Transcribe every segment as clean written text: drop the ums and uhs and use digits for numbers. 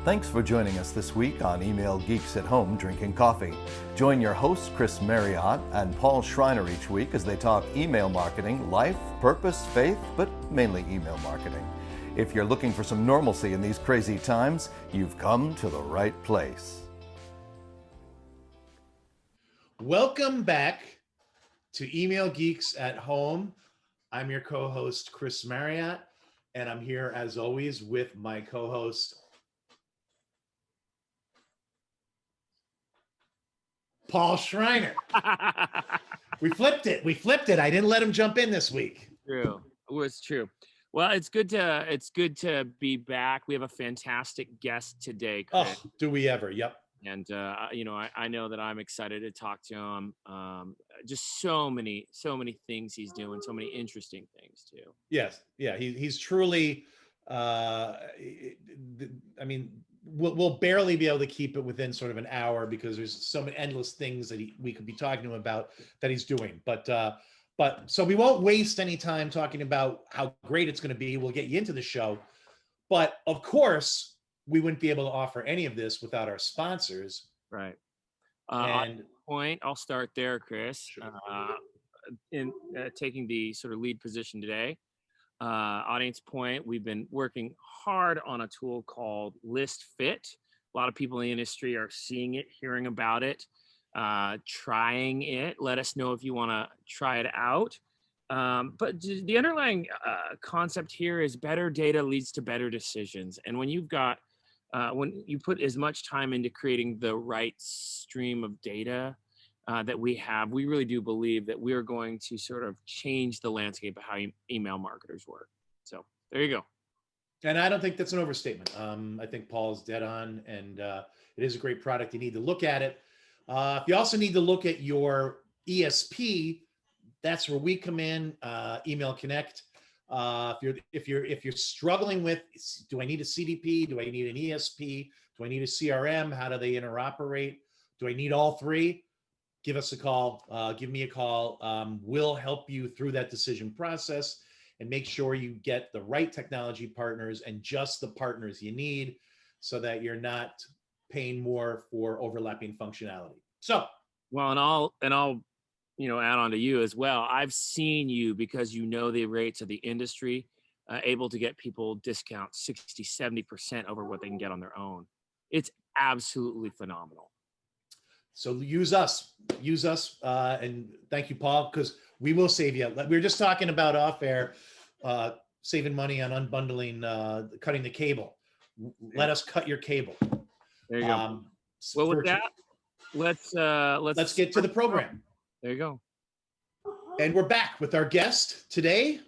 Thanks for joining us this week on Email Geeks at Home Drinking Coffee. Join your hosts Chris Marriott and Paul Schreiner each week as they talk email marketing, life, purpose, faith, but mainly email marketing. If you're looking for some normalcy in these crazy times, you've come to the right place. Welcome back to Email Geeks at Home. I'm your co-host, Chris Marriott, and I'm here as always with my co-host, Paul Schreiner. We flipped it. I didn't let him jump in this week. True. It was true. Well, it's good to be back. We have a fantastic guest today, Chris. Oh, do we ever? Yep. And I know that I'm excited to talk to him. Just so many things he's doing, so many interesting things too. Yes. Yeah. He's truly. We'll barely be able to keep it within sort of an hour because there's so many endless things that we could be talking to him about that he's doing. But so we won't waste any time talking about how great it's going to be. We'll get you into the show. But of course, we wouldn't be able to offer any of this without our sponsors. Right. And point, I'll start there, Chris. Sure. In taking the sort of lead position today. Audience Point, we've been working hard on a tool called List Fit. A lot of people in the industry are seeing it, hearing about it, trying it. Let us know if you want to try it out. But the underlying concept here is better data leads to better decisions. And when you've got, when you put as much time into creating the right stream of data that we have, we really do believe that we are going to sort of change the landscape of how email marketers work. So there you go. And I don't think that's an overstatement. I think Paul's dead on, and it is a great product. You need to look at it. You also need to look at your ESP. That's where we come in. Email Connect. If you're struggling with, do I need a CDP? Do I need an ESP? Do I need a CRM? How do they interoperate? Do I need all three? Give us a call. Give me a call. We'll help you through that decision process and make sure you get the right technology partners and just the partners you need so that you're not paying more for overlapping functionality. So, well, and I'll add on to you as well. I've seen you, because you know the rates of the industry, able to get people discount 60, 70% over what they can get on their own. It's absolutely phenomenal. So use us, and thank you, Paul, because we will save you. We were just talking about off air, saving money on unbundling, cutting the cable. Let us cut your cable. There you go. Well, with that, let's get to the program. There you go. And we're back with our guest today,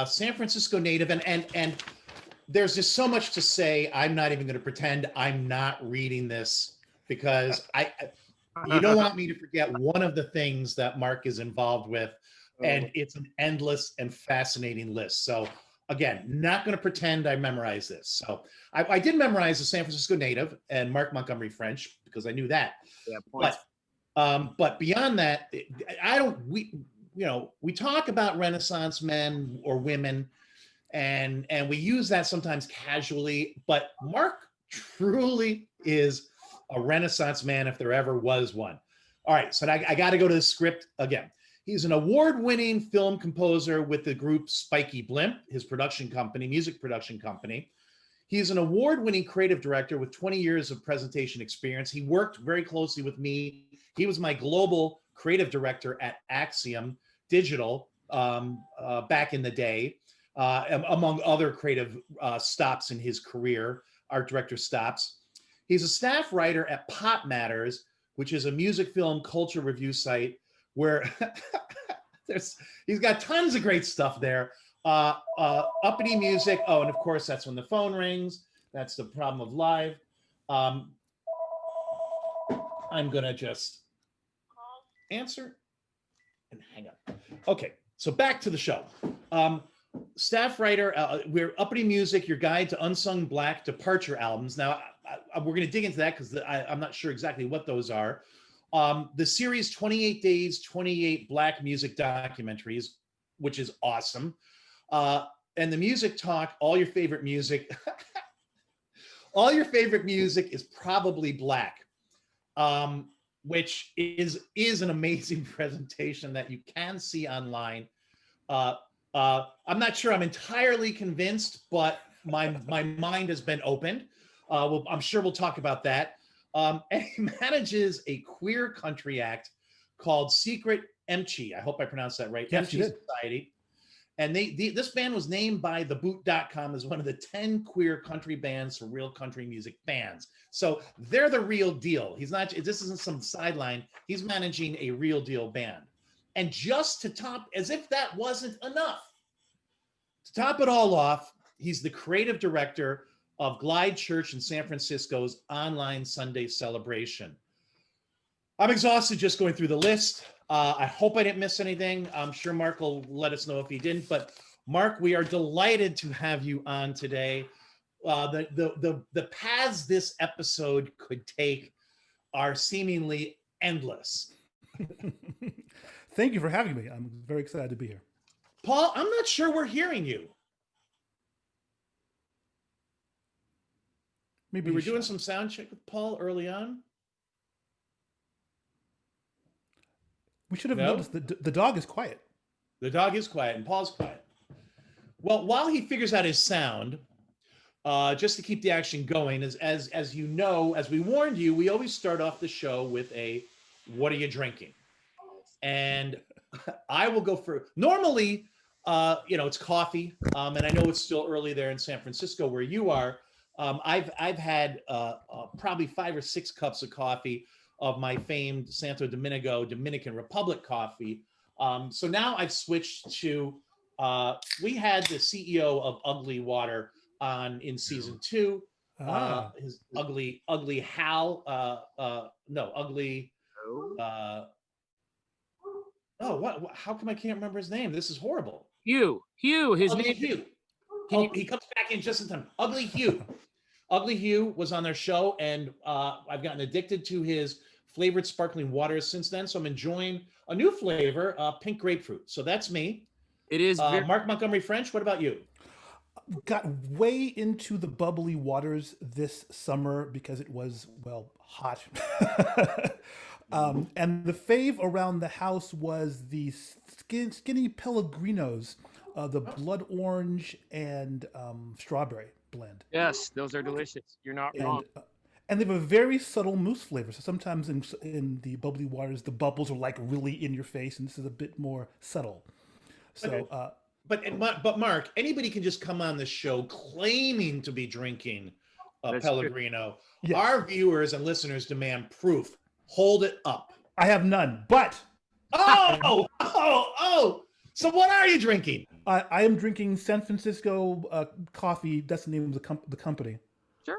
San Francisco native, and there's just so much to say. I'm not even going to pretend I'm not reading this because you don't want me to forget one of the things that Mark is involved with, and it's an endless and fascinating list. So again, not going to pretend I memorized this. So I did memorize the San Francisco native and Mark Montgomery French because I knew that. Yeah, but beyond that, we talk about Renaissance men or women, and we use that sometimes casually, but Mark truly is a Renaissance man if there ever was one. All right, so I got to go to the script again. He's an award-winning film composer with the group Spiky Blimp, his production company, music production company. He's an award-winning creative director with 20 years of presentation experience. He worked very closely with me. He was my global creative director at Axiom Digital back in the day, among other creative stops in his career, art director stops. He's a staff writer at Pop Matters, which is a music film culture review site where he's got tons of great stuff there. Uppity music. Oh, and of course, that's when the phone rings. That's the problem of live. I'm going to just answer and hang up. Okay, so back to the show. Staff writer, we're Uppity Music, your guide to unsung Black departure albums. Now, we're going to dig into that because I'm not sure exactly what those are. The series 28 Days, 28 Black Music Documentaries, which is awesome. And the Music Talk, all your favorite music. all your favorite music is probably black, which is an amazing presentation that you can see online. I'm not sure I'm entirely convinced, but my mind has been opened. I'm sure we'll talk about that. And he manages a queer country act called Secret Emchi. I hope I pronounced that right. Yes, you Emchi did. Society. And this band was named by theboot.com as one of the 10 queer country bands for real country music fans. So they're the real deal. This isn't some sideline. He's managing a real deal band. And just to top, as if that wasn't enough, to top it all off, he's the creative director of Glide Church in San Francisco's online Sunday celebration. I'm exhausted just going through the list. I hope I didn't miss anything. I'm sure Mark will let us know if he didn't. But Mark, we are delighted to have you on today. The paths this episode could take are seemingly endless. Thank you for having me. I'm very excited to be here. Paul, I'm not sure we're hearing you. Maybe we were doing some sound check with Paul early on. We should have noticed that the dog is quiet. The dog is quiet and Paul's quiet. Well, while he figures out his sound, just to keep the action going, as you know, as we warned you, we always start off the show with a "What are you drinking?" And I will go for normally, it's coffee, and I know it's still early there in San Francisco where you are. I've had probably 5 or 6 cups of coffee of my famed Santo Domingo Dominican Republic coffee. So now I've switched to, we had the CEO of Ugly Water on in season 2. His ugly Hal, ugly. How come I can't remember his name? This is horrible. Hugh, his Ugly name. Hugh. He comes back in just in time. Ugly Hugh. Ugly Hugh was on their show, and I've gotten addicted to his flavored sparkling waters since then. So I'm enjoying a new flavor, pink grapefruit. So that's me. It is Mark Montgomery French. What about you? Got way into the bubbly waters this summer because it was, hot. And the fave around the house was the skinny Pellegrinos, the blood orange and strawberry blend. Yes, those are delicious. You're not wrong. And they have a very subtle mousse flavor. So sometimes in the bubbly waters, the bubbles are like really in your face, and this is a bit more subtle. So, but Mark, anybody can just come on the show claiming to be drinking a Pellegrino. Yes. Our viewers and listeners demand proof. Hold it up. I have none, but So what are you drinking? I am drinking San Francisco coffee. That's the name of the company. Sure,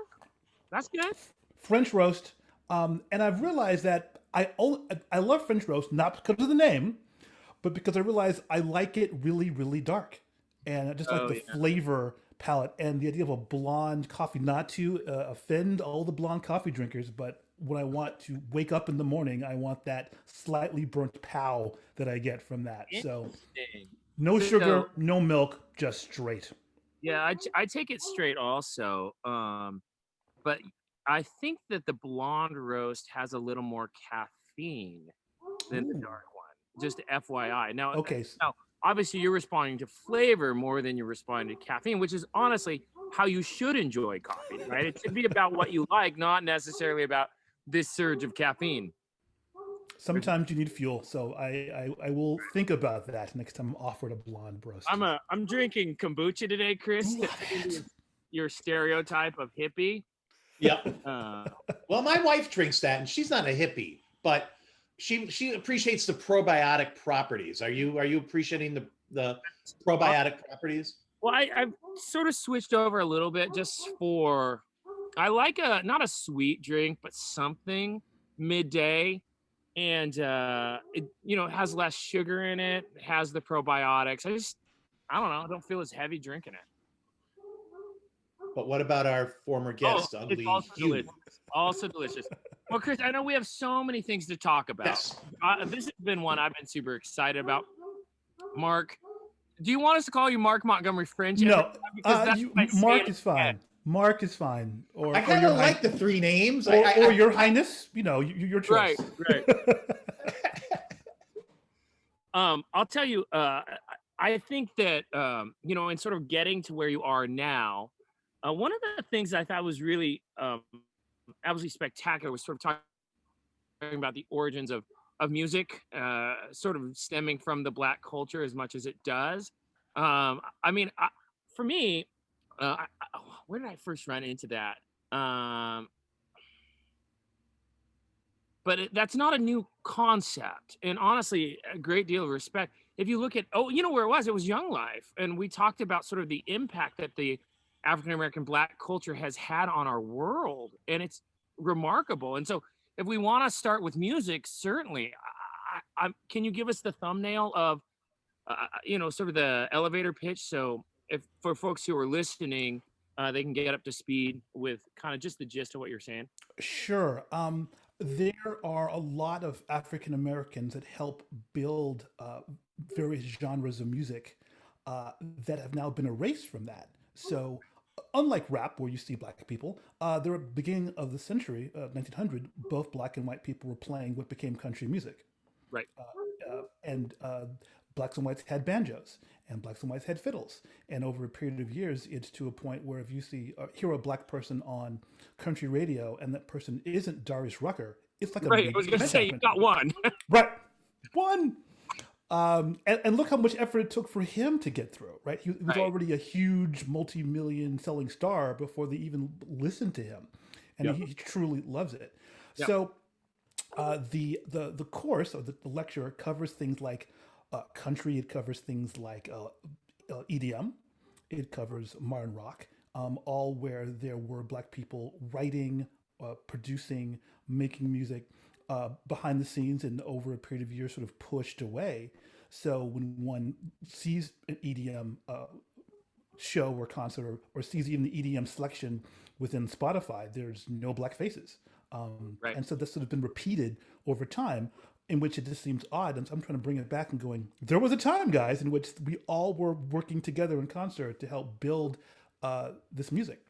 that's good. French roast, and I've realized that I love French roast not because of the name, but because I realize I like it really, really dark, and I just like the flavor palette and the idea of a blonde coffee. Not to offend all the blonde coffee drinkers, but when I want to wake up in the morning, I want that slightly burnt pow that I get from that. So no sugar, no milk, just straight. Yeah, I take it straight also. But I think that the blonde roast has a little more caffeine than the dark one. Just FYI. Now, obviously you're responding to flavor more than you're responding to caffeine, which is honestly how you should enjoy coffee, right? It should be about what you like, not necessarily about this surge of caffeine. Sometimes you need fuel, so I will think about that next time I'm offered a blonde roast. I'm drinking kombucha today, Chris. Your stereotype of hippie. Yeah. Well, my wife drinks that, and she's not a hippie, but she appreciates the probiotic properties. Are you appreciating the probiotic properties? Well, I've sort of switched over a little bit just for. I like not a sweet drink, but something midday, and it has less sugar in it. It has the probiotics. I don't know. I don't feel as heavy drinking it. But what about our former guest, Ugly Hugh? Also delicious. Well, Chris, I know we have so many things to talk about. Yes. This has been one I've been super excited about. Mark, do you want us to call you Mark Montgomery French? No, Mark is fine. Mark is fine. Or I kind your of like the three names. or Your Highness. Your choice. Right. I'll tell you, I think that, in sort of getting to where you are now, one of the things I thought was really absolutely spectacular was sort of talking about the origins of music, sort of stemming from the Black culture as much as it does. For me, where did I first run into that? But that's not a new concept. And honestly, a great deal of respect. If you look at, where it was Young Life. And we talked about sort of the impact that the African American Black culture has had on our world. And it's remarkable. And so if we want to start with music, certainly, can you give us the thumbnail of, sort of the elevator pitch? So if for folks who are listening, they can get up to speed with kind of just the gist of what you're saying. Sure. There are a lot of African Americans that help build various genres of music that have now been erased from that. So, unlike rap, where you see black people, the beginning of the century, 1900, both black and white people were playing what became country music. Right. And blacks and whites had banjos, and blacks and whites had fiddles. And over a period of years, it's to a point where if you hear a black person on country radio, and that person isn't Darius Rucker, it's like a right. I was going to say you got one. Right, one. And look how much effort it took for him to get through. Right, he was already a huge multi-million selling star before they even listened to him, and he truly loves it. Yep. So. The course or the lecture covers things like country. It covers things like EDM. It covers modern rock, all where there were black people writing, producing, making music behind the scenes, and over a period of years, sort of pushed away. So when one sees an EDM show or concert, or sees even the EDM selection within Spotify, there's no black faces. Right. And so this sort of been repeated over time, in which it just seems odd. And so I'm trying to bring it back and going, there was a time, guys, in which we all were working together in concert to help build this music.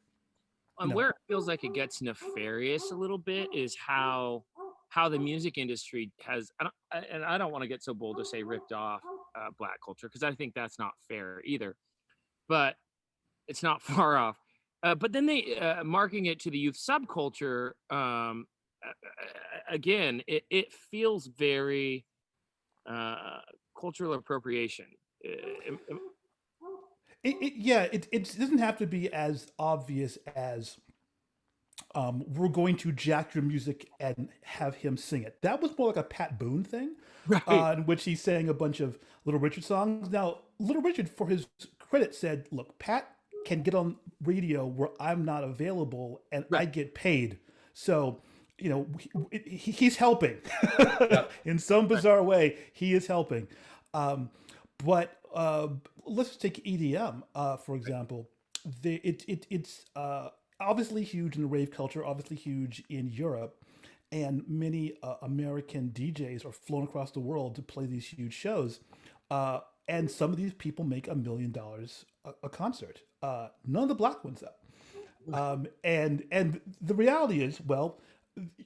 And where it feels like it gets nefarious a little bit is how the music industry has, and I don't want to get so bold to say ripped off Black culture, because I think that's not fair either, but it's not far off. But then they marking it to the youth subculture, again, it feels very cultural appropriation. It doesn't have to be as obvious as we're going to jack your music and have him sing it. That was more like a Pat Boone thing, right. In which he sang a bunch of Little Richard songs. Now, Little Richard, for his credit, said, look, Pat can get on radio where I'm not available and I get paid. So, he's helping. In some bizarre way, he is helping. But let's take EDM, for example. It's obviously huge in the rave culture, obviously huge in Europe. And many American DJs are flown across the world to play these huge shows. And some of these people make $1 million a concert. None of the black ones, though. And the reality is, well,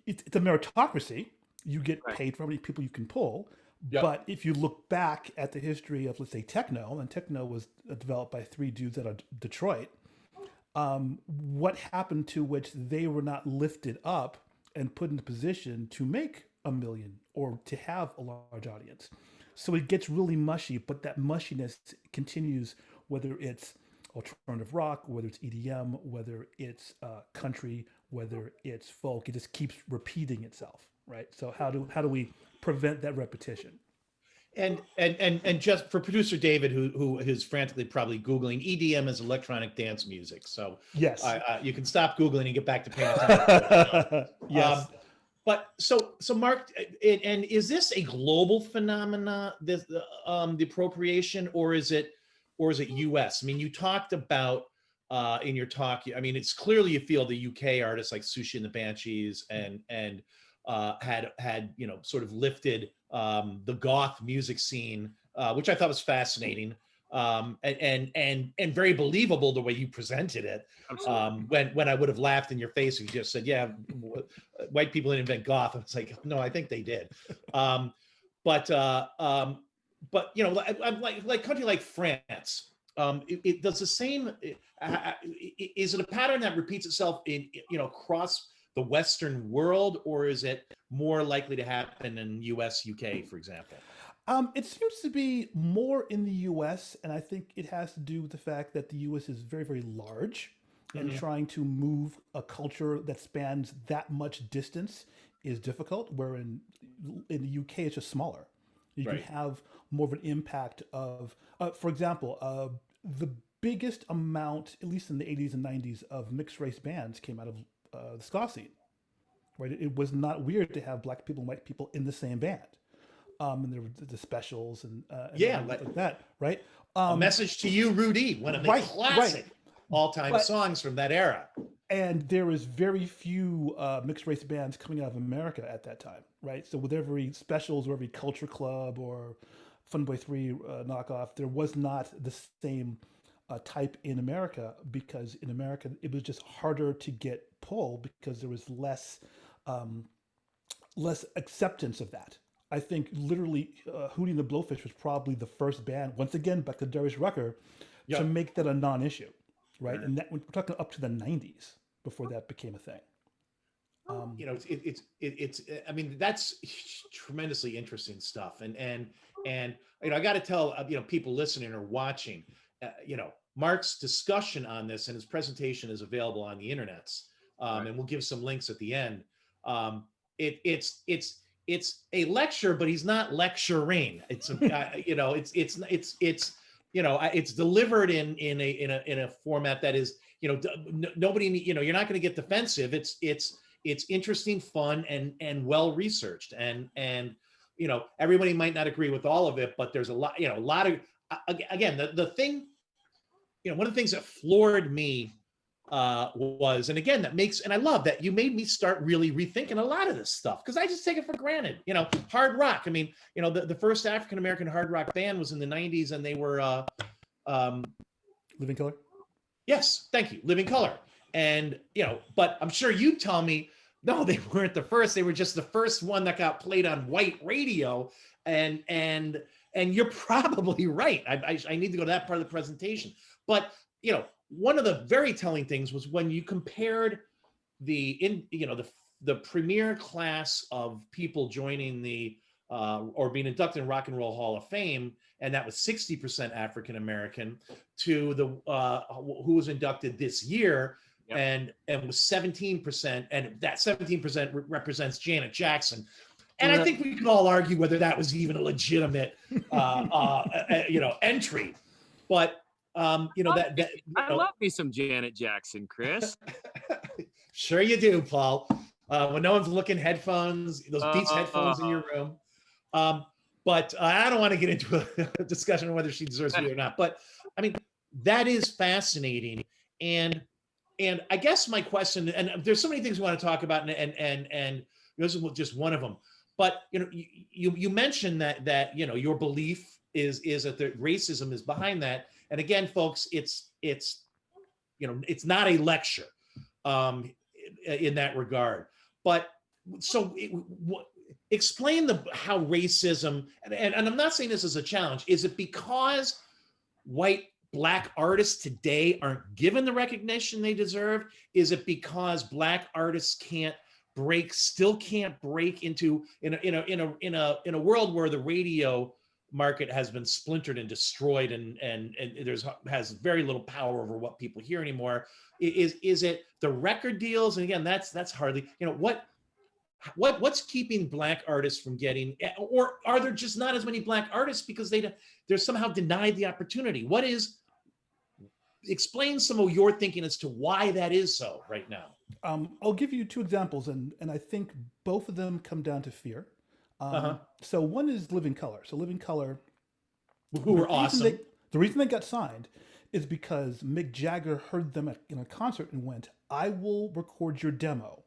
it's a meritocracy. You get paid for how many people you can pull. Yep. But if you look back at the history of, let's say, techno, and techno was developed by 3 dudes out of Detroit, what happened to which they were not lifted up and put in a position to make $1 million or to have a large audience? So it gets really mushy, but that mushiness continues, whether it's alternative rock, whether it's EDM, whether it's country, whether it's folk. It just keeps repeating itself, right? So how do we prevent that repetition? And just for producer David, who is frantically probably Googling, EDM is electronic dance music. So yes, you can stop Googling and get back to paying attention. Yes. But so Mark, and is this a global phenomena, the appropriation, or is it U.S.? I mean, you talked about in your talk. I mean, it's clearly you feel the UK artists like Sushi and the Banshees and had sort of lifted the goth music scene, which I thought was fascinating. and very believable the way you presented it. When I would have laughed in your face, you just said, "Yeah, white people didn't invent goth." I was like, "No, I think they did." But you know, like country like France, it does the same. Is it a pattern that repeats itself in, you know, across the Western world, or is it more likely to happen in US, UK, for example? It seems to be more in the US, and I think it has to do with the fact that the US is very, very large, and trying to move a culture that spans that much distance is difficult, where in the UK it's just smaller. You can Right. have more of an impact of, for example, the biggest amount, at least in the 80s and 90s, of mixed race bands came out of the ska scene, right? It was not weird to have black people and white people in the same band. And there were the specials and Yeah, things like like that, right? A Message to You, Rudy, one of the Right, classic right. all-time But songs from that era. and there was very few mixed race bands coming out of America at that time, right? So with every specials or every culture club or Funboy 3 knockoff, there was not the same type in America, because in America it was just harder to get pull because there was um, less acceptance of that. I think literally Hootie and the Blowfish was probably the first band, once again back to Darius Rucker, to Yep. make that a non-issue, right? And that we're talking up to the '90s before that became a thing. You know, it's I mean, that's tremendously interesting stuff. And you know, I got to tell you know, people listening or watching, you know, Mark's discussion on this and his presentation is available on the internets, and we'll give some links at the end. It's a lecture, but he's not lecturing. It's you know, it's you know, it's delivered in a format that is, you know, nobody, you know, you're not going to get defensive. It's interesting, fun, and well researched, and you know, everybody might not agree with all of it, but there's a lot, you know, a lot of again, the thing, you know, one of the things that floored me was, and again, that makes, and I love that you made me start really rethinking a lot of this stuff, because I just take it for granted. You know, hard rock. I mean, you know, the first African American hard rock band was in the '90s, and they were Living Color. yes, thank you, Living Color. And you know, but I'm sure you tell me, no, they weren't the first. They were just the first one that got played on white radio. And you're probably right. I need to go to that part of the presentation. But you know, one of the very telling things was when you compared the premier class of people joining the or being inducted in Rock and Roll Hall of Fame, and that was 60% African American, to the who was inducted this year. Yep. And was 17%, and that 17% represents Janet Jackson. And I think we could all argue whether that was even a legitimate, you know, entry. But you know, I love me some Janet Jackson, Chris. Sure you do, Paul. When no one's looking, headphones, those Beats headphones in your room. But I don't want to get into a discussion on whether she deserves to be or not. But I mean, that is fascinating. And I guess my question, and there's so many things we want to talk about, and this is just one of them. But you know, you mentioned that you know, your belief is that the racism is behind that. And again, folks, it's you know, it's not a lecture in that regard. But so explain how racism, and I'm not saying this is a challenge. Is it because Black artists today aren't given the recognition they deserve? Is it because Black artists still can't break into in a world where the radio market has been splintered and destroyed, and has very little power over what people hear anymore? Is it the record deals? And again, that's hardly, you know, what's keeping Black artists from getting, or are there just not as many Black artists because they're somehow denied the opportunity? Explain some of your thinking as to why that is so right now. I'll give you two examples, and I think both of them come down to fear. So one is Living Color. So Living Color, who were awesome. The reason they got signed is because Mick Jagger heard them in a concert and went, "I will record your demo.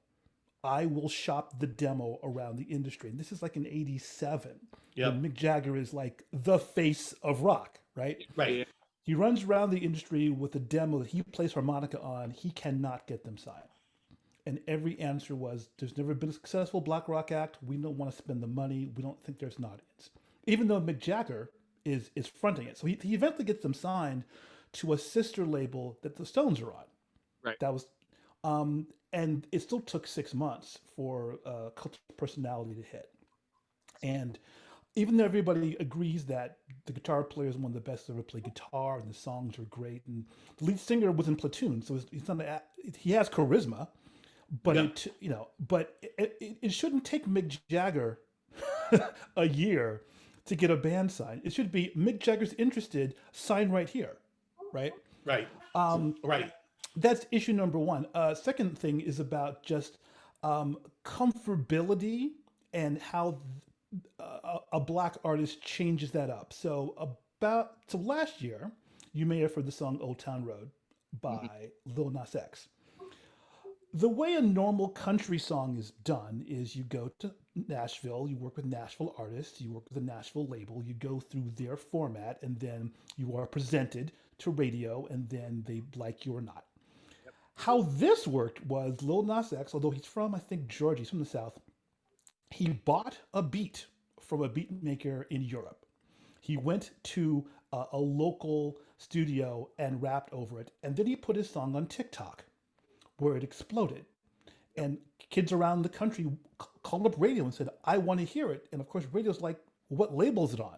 I will shop the demo around the industry." And this is like in '87. Yeah. Mick Jagger is like the face of rock, right? Right. He runs around the industry with a demo that he plays harmonica on. He cannot get them signed. And every answer was, there's never been a successful black rock act. We don't want to spend the money. We don't think there's an audience. Even though Mick Jagger is fronting it. So he eventually gets them signed to a sister label that the Stones are on. Right. That was, and it still took 6 months for Cult of Personality to hit. And even though everybody agrees that the guitar player is one of the best to ever play guitar and the songs are great, and the lead singer was in Platoon, so he's not he has charisma, but it shouldn't take Mick Jagger a year to get a band signed. It should be Mick Jagger's interested, sign right here, right? Right. Right. That's issue number one. Second thing is about just comfortability and how a black artist changes that up. So last year, you may have heard the song "Old Town Road" by Lil Nas X. The way a normal country song is done is you go to Nashville, you work with Nashville artists, you work with a Nashville label, you go through their format, and then you are presented to radio, and then they like you or not. Yep. How this worked was Lil Nas X, although he's from, I think, Georgia, he's from the South, he bought a beat from a beat maker in Europe. He went to a local studio and rapped over it, and then he put his song on TikTok, where it exploded. And kids around the country called up radio and said, I want to hear it. And of course, radio's like, what label is it on?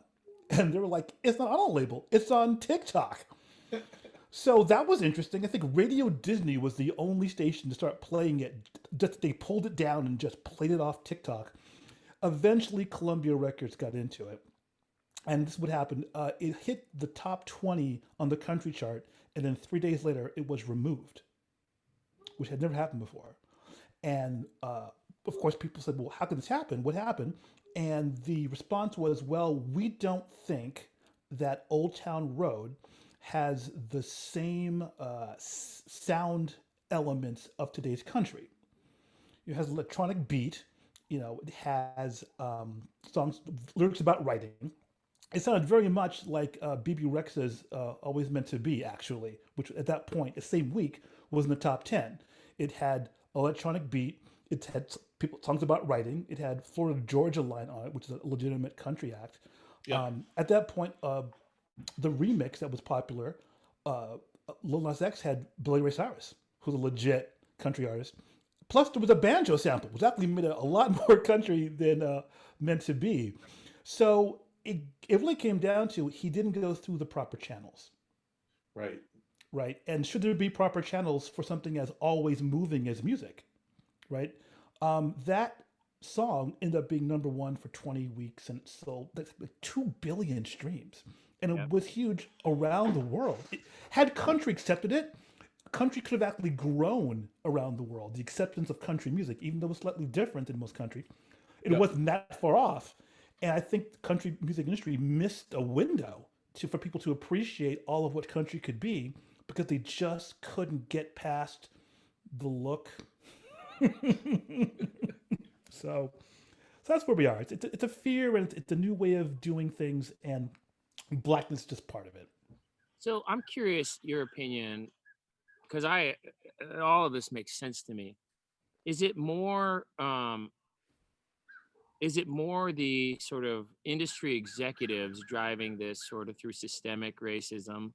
And they were like, it's not on a label, it's on TikTok. So that was interesting. I think Radio Disney was the only station to start playing it. They pulled it down and just played it off TikTok. Eventually, Columbia Records got into it. And this would happen. It hit the top 20 on the country chart. And then 3 days later, it was removed, which had never happened before. And of course, people said, well, how could this happen? What happened? And the response was, well, we don't think that Old Town Road has the same sound elements of today's country. It has electronic beat, it has songs, lyrics about writing. It sounded very much like BB Rexha's Always Meant to Be, actually, which at that point, the same week, was in the top 10. It had electronic beat. It had songs about writing. It had Florida Georgia Line on it, which is a legitimate country act. Yeah. At that point, the remix that was popular, Lil Nas X had Billy Ray Cyrus, who's a legit country artist. Plus, there was a banjo sample, which actually made it a lot more country than Meant to Be. So it really came down to he didn't go through the proper channels. Right. Right. And should there be proper channels for something as always moving as music? Right. That song ended up being number one for 20 weeks and sold like 2 billion streams. And it was huge around the world. Had country accepted it, country could have actually grown around the world. The acceptance of country music, even though it was slightly different in most countries, it wasn't that far off. And I think the country music industry missed a window for people to appreciate all of what country could be because they just couldn't get past the look. So that's where we are. It's a fear, and it's a new way of doing things, and blackness is just part of it. So I'm curious your opinion, because all of this makes sense to me. Is it more the sort of industry executives driving this sort of through systemic racism,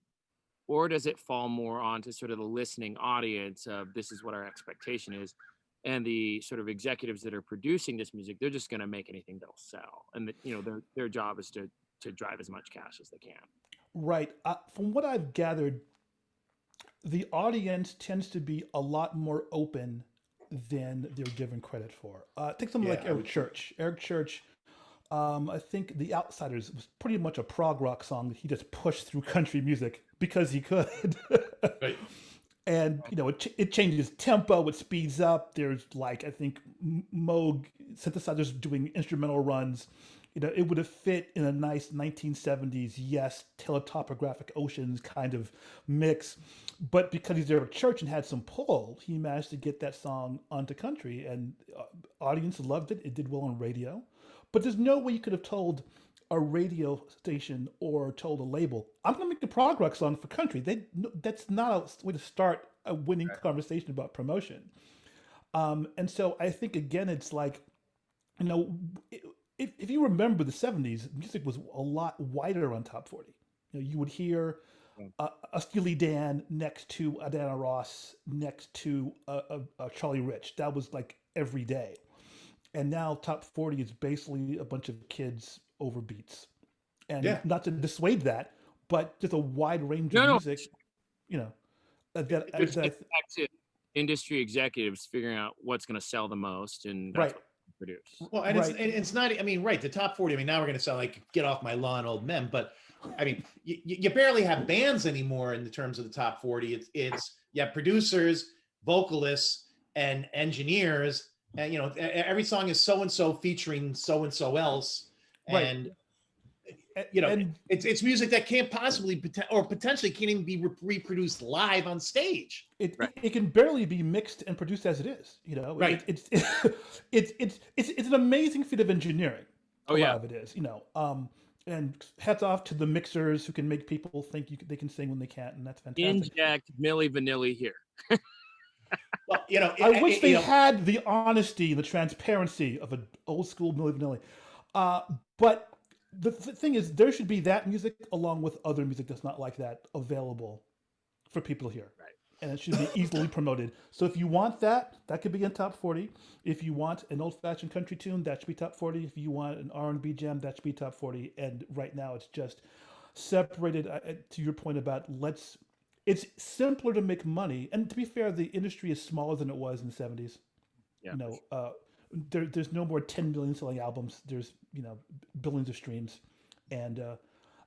or does it fall more onto sort of the listening audience of this is what our expectation is, and the sort of executives that are producing this music, they're just going to make anything they'll sell, and their job is to drive as much cash as they can. Right. From what I've gathered, the audience tends to be a lot more open than they're given credit for. Take someone like Eric Church. Eric Church, I think The Outsiders was pretty much a prog rock song that he just pushed through country music because he could. Right. And, it changes tempo, it speeds up. There's I think Moog synthesizers doing instrumental runs. It would have fit in a nice 1970s, teletopographic oceans kind of mix. But because he's Eric Church and had some pull, he managed to get that song onto country, and audience loved it. It did well on radio. But there's no way you could have told a radio station or told a label, I'm going to make the prog rock song for country, that's not a way to start a winning conversation about promotion. And so I think again, it's like, you know, if you remember the 70s, music was a lot wider on top 40. You know, you would hear a Steely Dan next to a Diana Ross, next to a Charlie Rich. That was like every day. And now top 40 is basically a bunch of kids over beats. And Yeah. not to dissuade that, but just a wide range No, of no. music, you know, It's that back to industry executives figuring out what's going to sell the most, and right, that's what they produce. Well, and right. it's not. I mean, right? The top 40. I mean, now we're going to sound like get off my lawn, old men. But I mean, you barely have bands anymore in the terms of the top 40. It's you have producers, vocalists, and engineers, and you know every song is so and so featuring so and so else, Right. and you know And it's music that can't possibly or potentially can't even be reproduced live on stage. it can barely be mixed and produced as it is. You know, Right. It's an amazing feat of engineering. Oh, A yeah. lot of it is, you know. And hats off to the mixers who can make people think they can sing when they can't, and that's fantastic. Inject Milli Vanilli here. Well, you know, I wish they you know, had the honesty, the transparency of an old school Milli Vanilli. But the thing is, there should be that music along with other music that's not like that available for people to hear. Right. And it should be easily promoted. So if you want that, that could be in top 40. If you want an old-fashioned country tune, that should be top 40. If you want an R&B jam, that should be top 40. And right now, it's just separated. To your point about it's simpler to make money. And to be fair, the industry is smaller than it was in the 70s. Yeah. You know, there's no more 10 million selling albums. There's, you know, billions of streams. And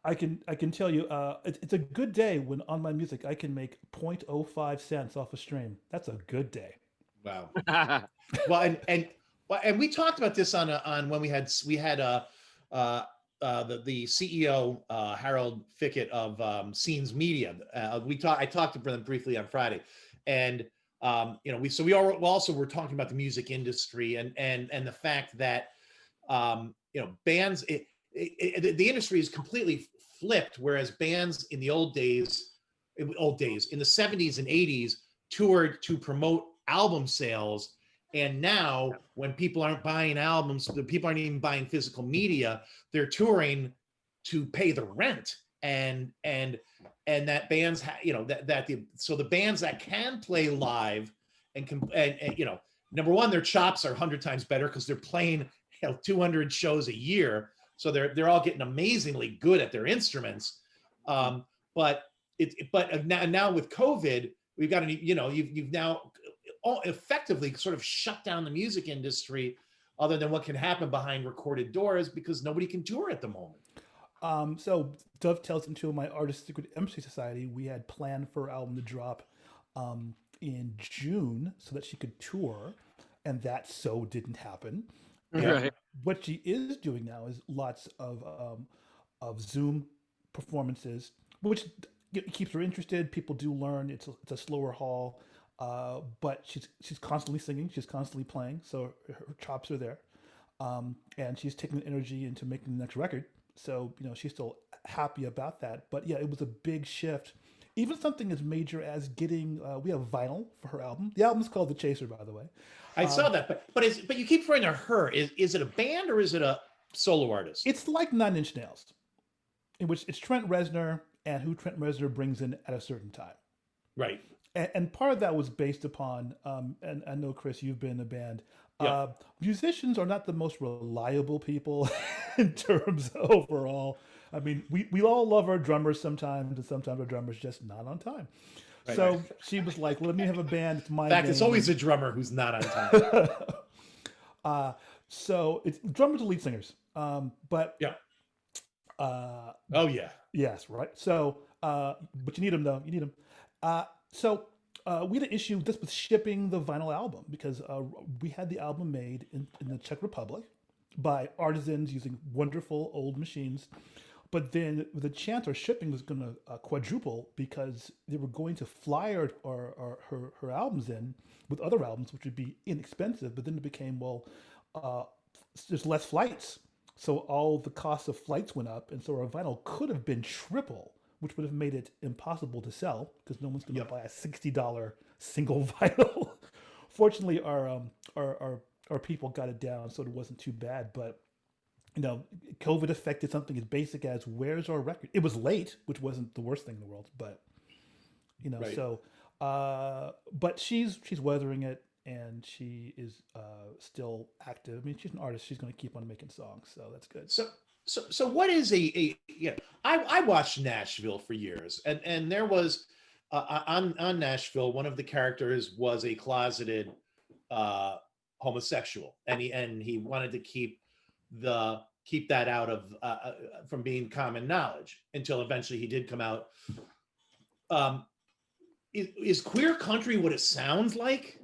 I can tell you, it's a good day when on my music I can make 0.05 cents off a stream. That's a good day. wow. Well, and we talked about this on when we had the CEO Harold Fickett of Scenes Media. I talked to them briefly on Friday, and you know we also were talking about the music industry and the fact that you know bands the industry is completely flipped, whereas bands in the old days in the 70s and 80s toured to promote album sales. And now when people aren't buying albums, the people aren't even buying physical media, they're touring to pay the rent. And that bands you know so the bands that can play live and you know, number one, their chops are 100 times better because they're playing, you know, 200 shows a year. So they're all getting amazingly good at their instruments. But now with COVID, we've got you know, you've now all effectively sort of shut down the music industry, other than what can happen behind recorded doors, because nobody can tour at the moment. So dovetails into my Artist Secret Embassy Society. We had planned for her album to drop in June so that she could tour, and that so didn't happen. And Right. what she is doing now is lots of Zoom performances, which keeps her interested. People do learn. It's a slower haul, but she's constantly singing. She's constantly playing, so her chops are there, and she's taking the energy into making the next record. So you know she's still happy about that. But yeah, it was a big shift. Even something as major as getting we have vinyl for her album. The album's called The Chaser, by the way. I saw that, but you keep referring to her. Is it a band or is it a solo artist? It's like Nine Inch Nails, in which it's Trent Reznor and who Trent Reznor brings in at a certain time. Right. And part of that was based upon, and I know, Chris, you've been in a band. Yeah. Musicians are not the most reliable people in terms of overall. I mean, we all love our drummers sometimes, and sometimes our drummers just not on time. Right. So she was like, let me have a band. It's my In fact, it's name. always a drummer who's not on time. So it's drummers and lead singers. But Yeah. Oh yeah. yes, right. So, but you need them though. You need them. So we had an issue just with shipping the vinyl album because we had the album made in the Czech Republic by artisans using wonderful old machines. But then the chance our shipping was going to quadruple because they were going to fly her albums in with other albums, which would be inexpensive. But then it became, well, there's less flights. So all the cost of flights went up, and so our vinyl could have been triple, which would have made it impossible to sell because no one's going to Yep. buy a $60 single vinyl. Fortunately, our people got it down, so it wasn't too bad. But COVID affected something as basic as where's our record? It was late, which wasn't the worst thing in the world, but Right. so. But she's weathering it, and she is still active. I mean, she's an artist. She's going to keep on making songs, so that's good. So what is I watched Nashville for years, and there was on Nashville, one of the characters was a closeted homosexual, and he wanted to keep that out of from being common knowledge until eventually he did come out. Is queer country what it sounds like?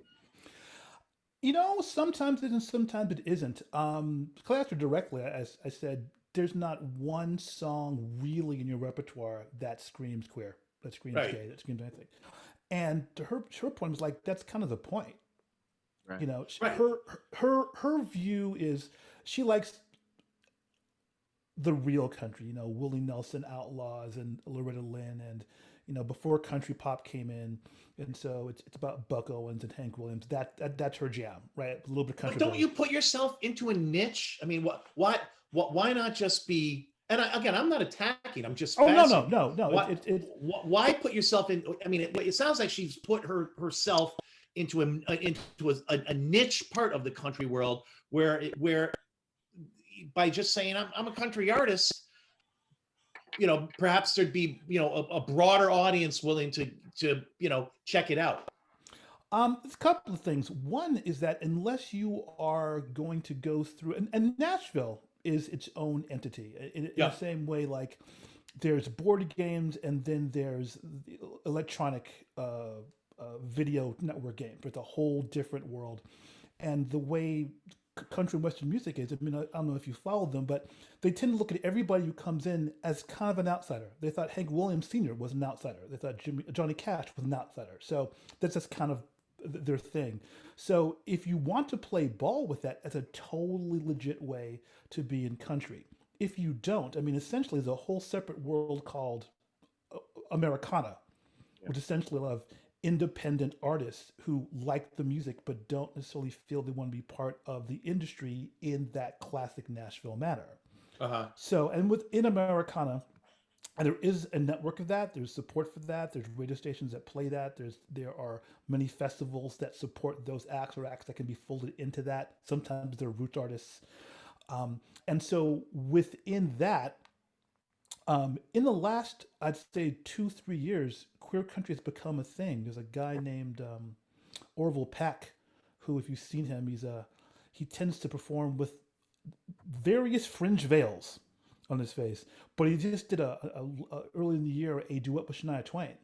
Sometimes it is, and sometimes it isn't. To answer directly, as I said, there's not one song really in your repertoire that screams queer, that screams Right. gay, that screams anything. And to her point was like, that's kind of the point. Right. Right. Her view is she likes the real country, Willie Nelson Outlaws and Loretta Lynn, and before country pop came in, and so it's about Buck Owens and Hank Williams. That's her jam, right? A little bit country. But don't you put yourself into a niche? I mean, why not just be? And again, I'm not attacking. I'm just. Oh, fascinated. no. Why put yourself in? I mean, it sounds like she's put herself into a niche part of the country world where by just saying I'm a country artist, perhaps there'd be a broader audience willing to check it out. It's a couple of things. One is that unless you are going to go through, and Nashville is its own entity in Yeah. the same way, like there's board games and then there's the electronic video network games. It's a whole different world. And the way country and Western music is, I mean, I don't know if you follow them, but they tend to look at everybody who comes in as kind of an outsider. They thought Hank Williams Sr. was an outsider. They thought Johnny Cash was an outsider. So that's just kind of their thing. So if you want to play ball with that, that's a totally legit way to be in country. If you don't, I mean, essentially there's a whole separate world called Americana, which essentially a lot of independent artists who like the music but don't necessarily feel they want to be part of the industry in that classic Nashville manner. Uh-huh. So, and within Americana, and there is a network of that. There's support for that. There's radio stations that play that. There are many festivals that support those acts or acts that can be folded into that. Sometimes they're root artists. And so within that, in the last, I'd say 2-3 years, queer country has become a thing. There's a guy named Orville Peck, who, if you've seen him, he tends to perform with various fringe veils on his face, but he just did a early in the year a duet with Shania Twain.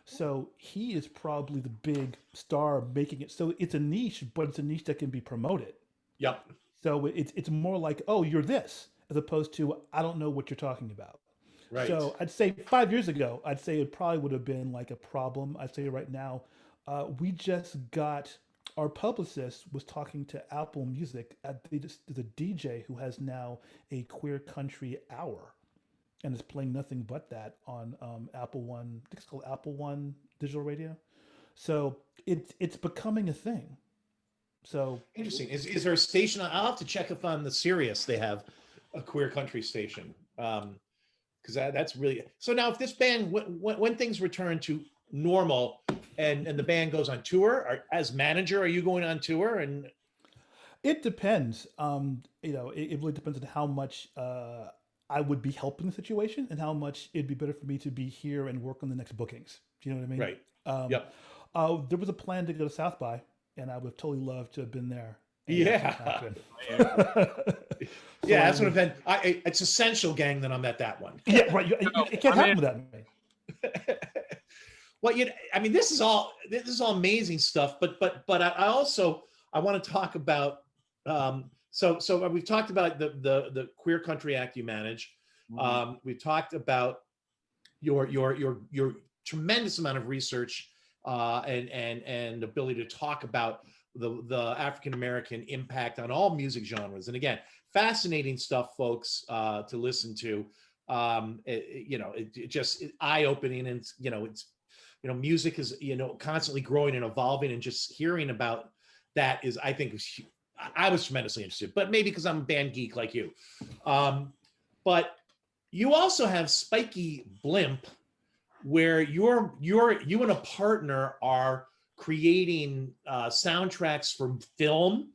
So he is probably the big star making it. So it's a niche, but it's a niche that can be promoted. Yep. So it's more like, oh, you're this, as opposed to I don't know what you're talking about. Right. So I'd say 5 years ago, I'd say it probably would have been like a problem. I'd say right now, we just got, our publicist was talking to Apple Music. There's a DJ who has now a queer country hour and is playing nothing but that on Apple One. I think it's called Apple One digital radio. So it's becoming a thing. So Interesting. Is there a station? I'll have to check if on the Sirius they have a queer country station. Because that's really so. Now, if this band, when things return to normal, and the band goes on tour, as manager, are you going on tour? And it depends. It really depends on how much I would be helping the situation and how much it'd be better for me to be here and work on the next bookings. Do you know what I mean? Right. Yep. There was a plan to go to South by, and I would totally love to have been there. Yeah. So, Yeah, that's what event. It's essential, gang, that I'm at that one. Yeah, right. It can't happen without me. Well, I mean, this is all amazing stuff. But I also want to talk about. So we've talked about the Queer Country Act you manage. We've talked about your tremendous amount of research and ability to talk about the African American impact on all music genres. And again, fascinating stuff, folks, to listen to. It just eye opening, and it's music is constantly growing and evolving, and just hearing about that is, I think, I was tremendously interested, but maybe because I'm a band geek like you. But you also have Spiky Blimp, where you and a partner are creating soundtracks for film.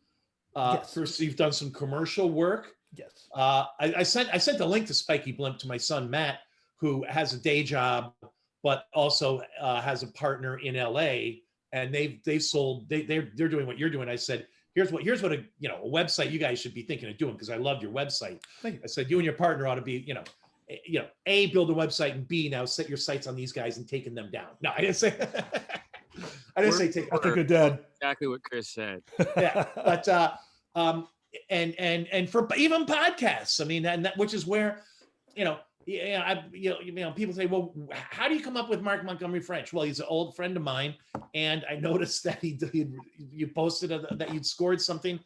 Yes. First, you've done some commercial work. Yes. I sent the link to Spiky Blimp to my son Matt, who has a day job but also has a partner in LA, and they're doing what you're doing. I said, here's what a website you guys should be thinking of doing, because I loved your website. I said, you and your partner ought to be A, build a website, and B, now set your sights on these guys and taking them down. No, I didn't say take. That's a good dad. Exactly what Chris said. Yeah, but and for even podcasts, I mean, and that, which is where people say, well, how do you come up with Mark Montgomery French? Well, he's an old friend of mine, and I noticed that you posted that you'd scored something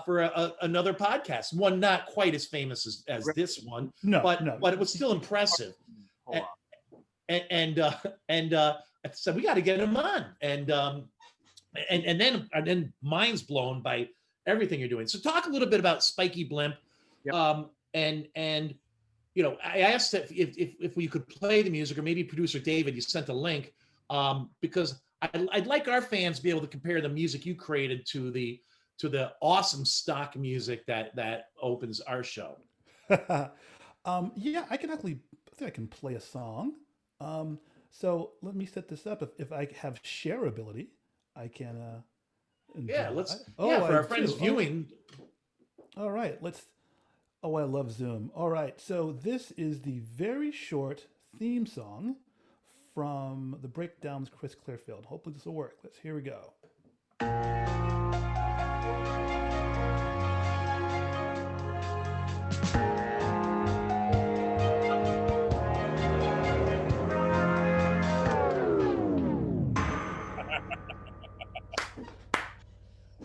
for another podcast, one not quite as famous as this one, but it was still impressive. And I said, we got to get him on, and then mind's blown by everything you're doing. So talk a little bit about Spiky Blimp. Yep. I asked if we could play the music, or maybe producer David, you sent a link, because I'd like our fans to be able to compare the music you created to the awesome stock music that opens our show. Yeah, I think I can play a song. So let me set this up. If I have share ability, I can. For our friends viewing. All right, Oh, I love Zoom. All right, so this is the very short theme song from The Breakdown's Chris Clearfield. Hopefully this will work. Here we go.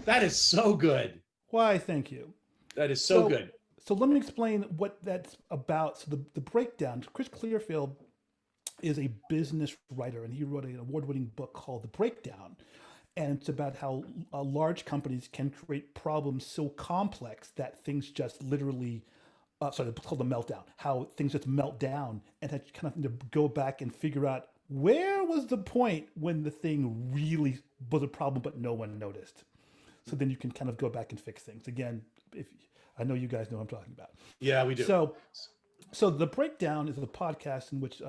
That is so good. Why, thank you. That is so good. So let me explain what that's about. So the Breakdown, Chris Clearfield is a business writer, and he wrote an award-winning book called The Breakdown. And it's about how large companies can create problems so complex that things just literally, it's called The Meltdown, how things just melt down, and that kind of need to go back and figure out where was the point when the thing really was a problem but no one noticed. So then you can kind of go back and fix things. Again, I know you guys know what I'm talking about. Yeah, we do. So The Breakdown is a podcast in which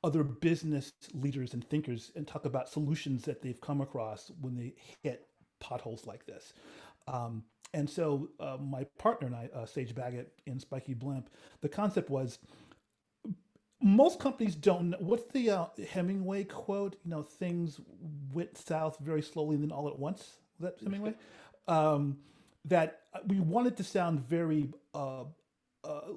other business leaders and thinkers talk about solutions that they've come across when they hit potholes like this. And so my partner and I, Sage Baggett in Spiky Blimp, the concept was, most companies don't know. What's the Hemingway quote? Things went south very slowly and then all at once. Was that Hemingway? That we wanted to sound very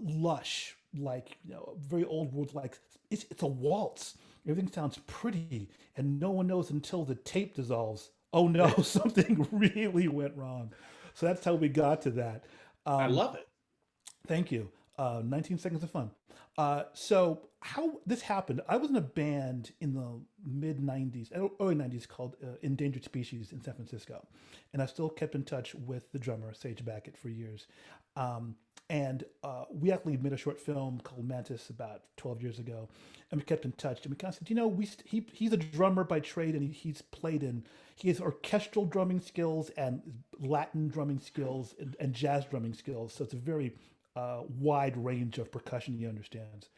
lush, like very old world, like it's a waltz. Everything sounds pretty, and no one knows until the tape dissolves. Oh no, something really went wrong. So that's how we got to that. I love it. Thank you. 19 seconds of fun. So how this happened, I was in a band in the mid 90s, early 90s called Endangered Species in San Francisco. And I still kept in touch with the drummer, Sage Baggett, for years. And we actually made a short film called Mantis about 12 years ago. And we kept in touch. And we kind of said, he's a drummer by trade, and he has orchestral drumming skills and Latin drumming skills and jazz drumming skills. So it's a very wide range of percussion he understands.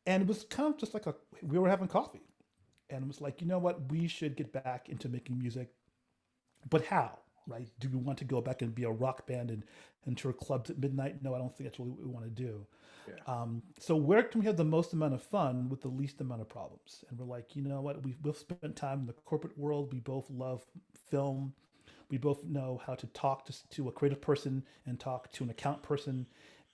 And it was kind of just like we were having coffee, and it was like, you know what, we should get back into making music, but how, right? Do we want to go back and be a rock band and tour clubs at midnight? No, I don't think that's what we want to do. Yeah. So where can we have the most amount of fun with the least amount of problems? And we're like, you know what, we've both spent time in the corporate world. We both love film. We both know how to talk to a creative person and talk to an account person,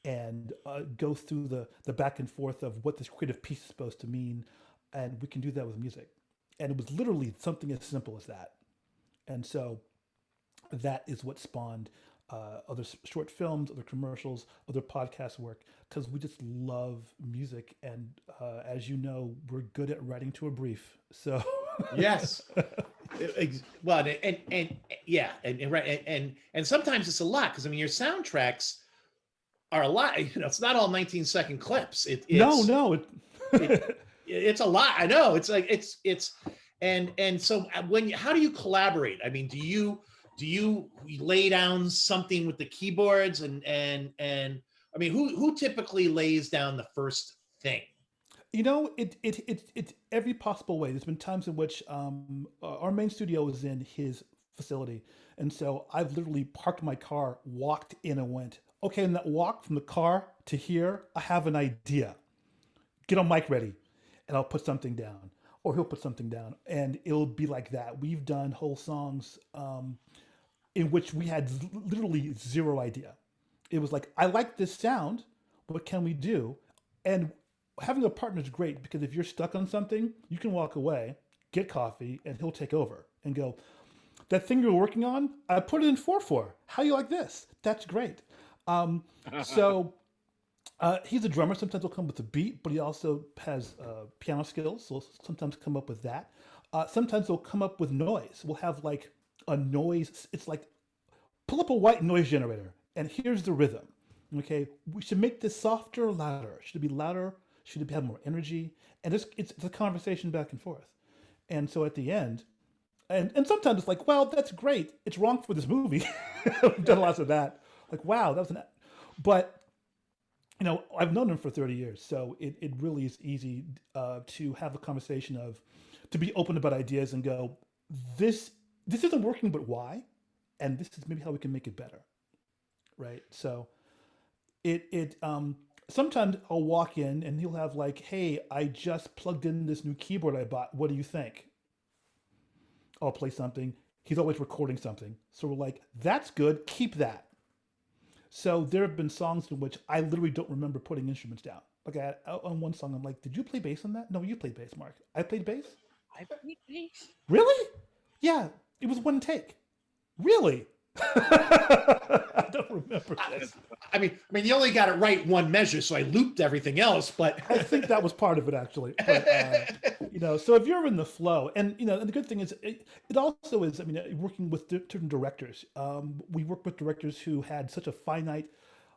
and go through the back and forth of what this creative piece is supposed to mean. And we can do that with music. And it was literally something as simple as that. And so that is what spawned other short films, other commercials, other podcast work, because we just love music. And as you know, we're good at writing to a brief. So Yes. Well, and yeah, and right, and sometimes it's a lot, because I mean your soundtracks are a lot. It's not all 19-second clips. no. It's a lot. I know. It's like it's and so how do you collaborate? I mean, do you lay down something with the keyboards and I mean, who typically lays down the first thing? It's every possible way. There's been times in which our main studio is in his facility, and so I've literally parked my car, walked in, and went, okay. And that walk from the car to here, I have an idea. Get a mic ready, and I'll put something down, or he'll put something down, and it'll be like that. We've done whole songs in which we had literally zero idea. It was like, I like this sound. What can we do? And having a partner is great, because if you're stuck on something, you can walk away, get coffee, and he'll take over and go, that thing you're working on, I put it in 4/4. How you like this? That's great. So he's a drummer. Sometimes he'll come with a beat, but he also has piano skills. So he'll sometimes come up with that. Sometimes he'll come up with noise. We'll have like a noise. It's like, pull up a white noise generator, and here's the rhythm. Okay, we should make this softer or louder. Should it be louder? Should it have more energy? And it's a conversation back and forth. And so at the end, and sometimes it's like, well, that's great. It's wrong for this movie. We've done lots of that. Like, wow, that was but I've known him for 30 years, so it really is easy to have a conversation to be open about ideas and go, this isn't working, but why? And this is maybe how we can make it better, right? So sometimes I'll walk in and he'll have like, hey, I just plugged in this new keyboard I bought. What do you think? I'll play something. He's always recording something. So we're like, that's good. Keep that. So there have been songs in which I literally don't remember putting instruments down. Like on one song, I'm like, did you play bass on that? No, you played bass, Mark. I played bass? I played bass. Really? Yeah, it was one take. Really? I don't remember this. I mean, you only got it right one measure, so I looped everything else. But I think that was part of it, actually. But, so if you're in the flow, and and the good thing is, it also is. I mean, working with different directors, we work with directors who had such a finite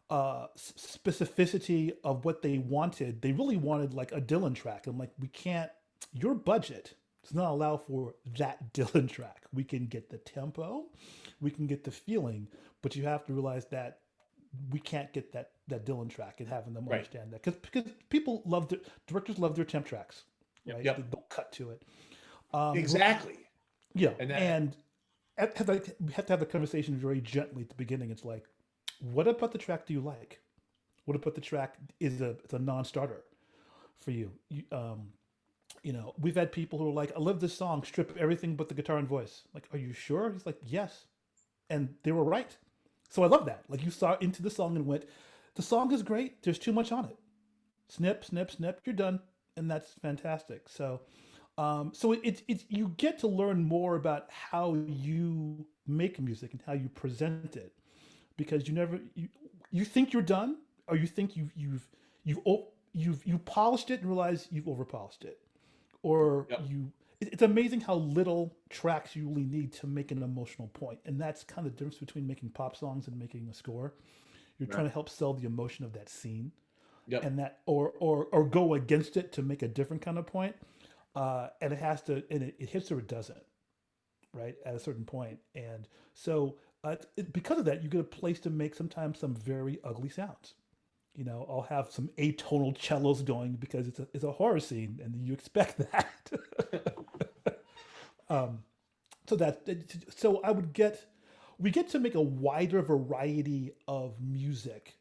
specificity of what they wanted. They really wanted like a Dylan track. I'm like, we can't. Your budget does not allow for that Dylan track. We can get the tempo, we can get the feeling, but you have to realize that we can't get that Dylan track, and having them understand that, because people directors love their temp tracks, right? Yep. They don't cut to it. Exactly. Yeah, and we have to have the conversation very gently at the beginning. It's like, what about the track do you like? What about the track is it's a non-starter for you? We've had people who are like, I love this song, strip everything but the guitar and voice. Like, are you sure? He's like, yes. And they were right. So I love that. Like, you saw into the song and went, the song is great. There's too much on it. Snip, snip, snip, you're done. And that's fantastic. So, it's you get to learn more about how you make music and how you present it, because you think you're done, or you think you've polished it and realize you've over polished it. Or it's amazing how little tracks you really need to make an emotional point. And that's kind of the difference between making pop songs and making a score. You're trying to help sell the emotion of that scene. Yep. And that, or go against it to make a different kind of point. And it has to, and it hits or it doesn't, right? At a certain point. And so because of that, you get a place to make sometimes some very ugly sounds. I'll have some atonal cellos going because it's a horror scene, and you expect that. So we get to make a wider variety of music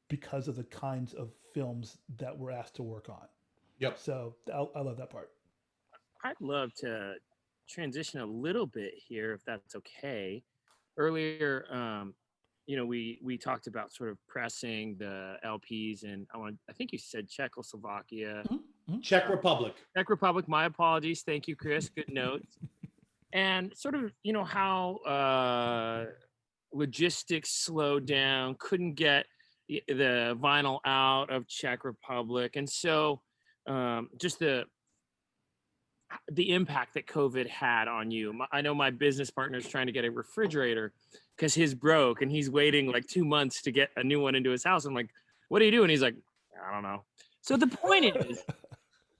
because of the kinds of films that we're asked to work on. Yep. So I love that part. I'd love to transition a little bit here, if that's okay. Earlier, we talked about sort of pressing the LPs, and I think you said Czechoslovakia. Czech Republic. Czech Republic. My apologies. Thank you, Chris. Good notes. and sort of, how logistics slowed down, couldn't get the vinyl out of Czech Republic. And so just the impact that COVID had on you. I know my business partner is trying to get a refrigerator because his broke and he's waiting like 2 months to get a new one into his house. I'm like, what are you doing? He's like, I don't know. So the point is,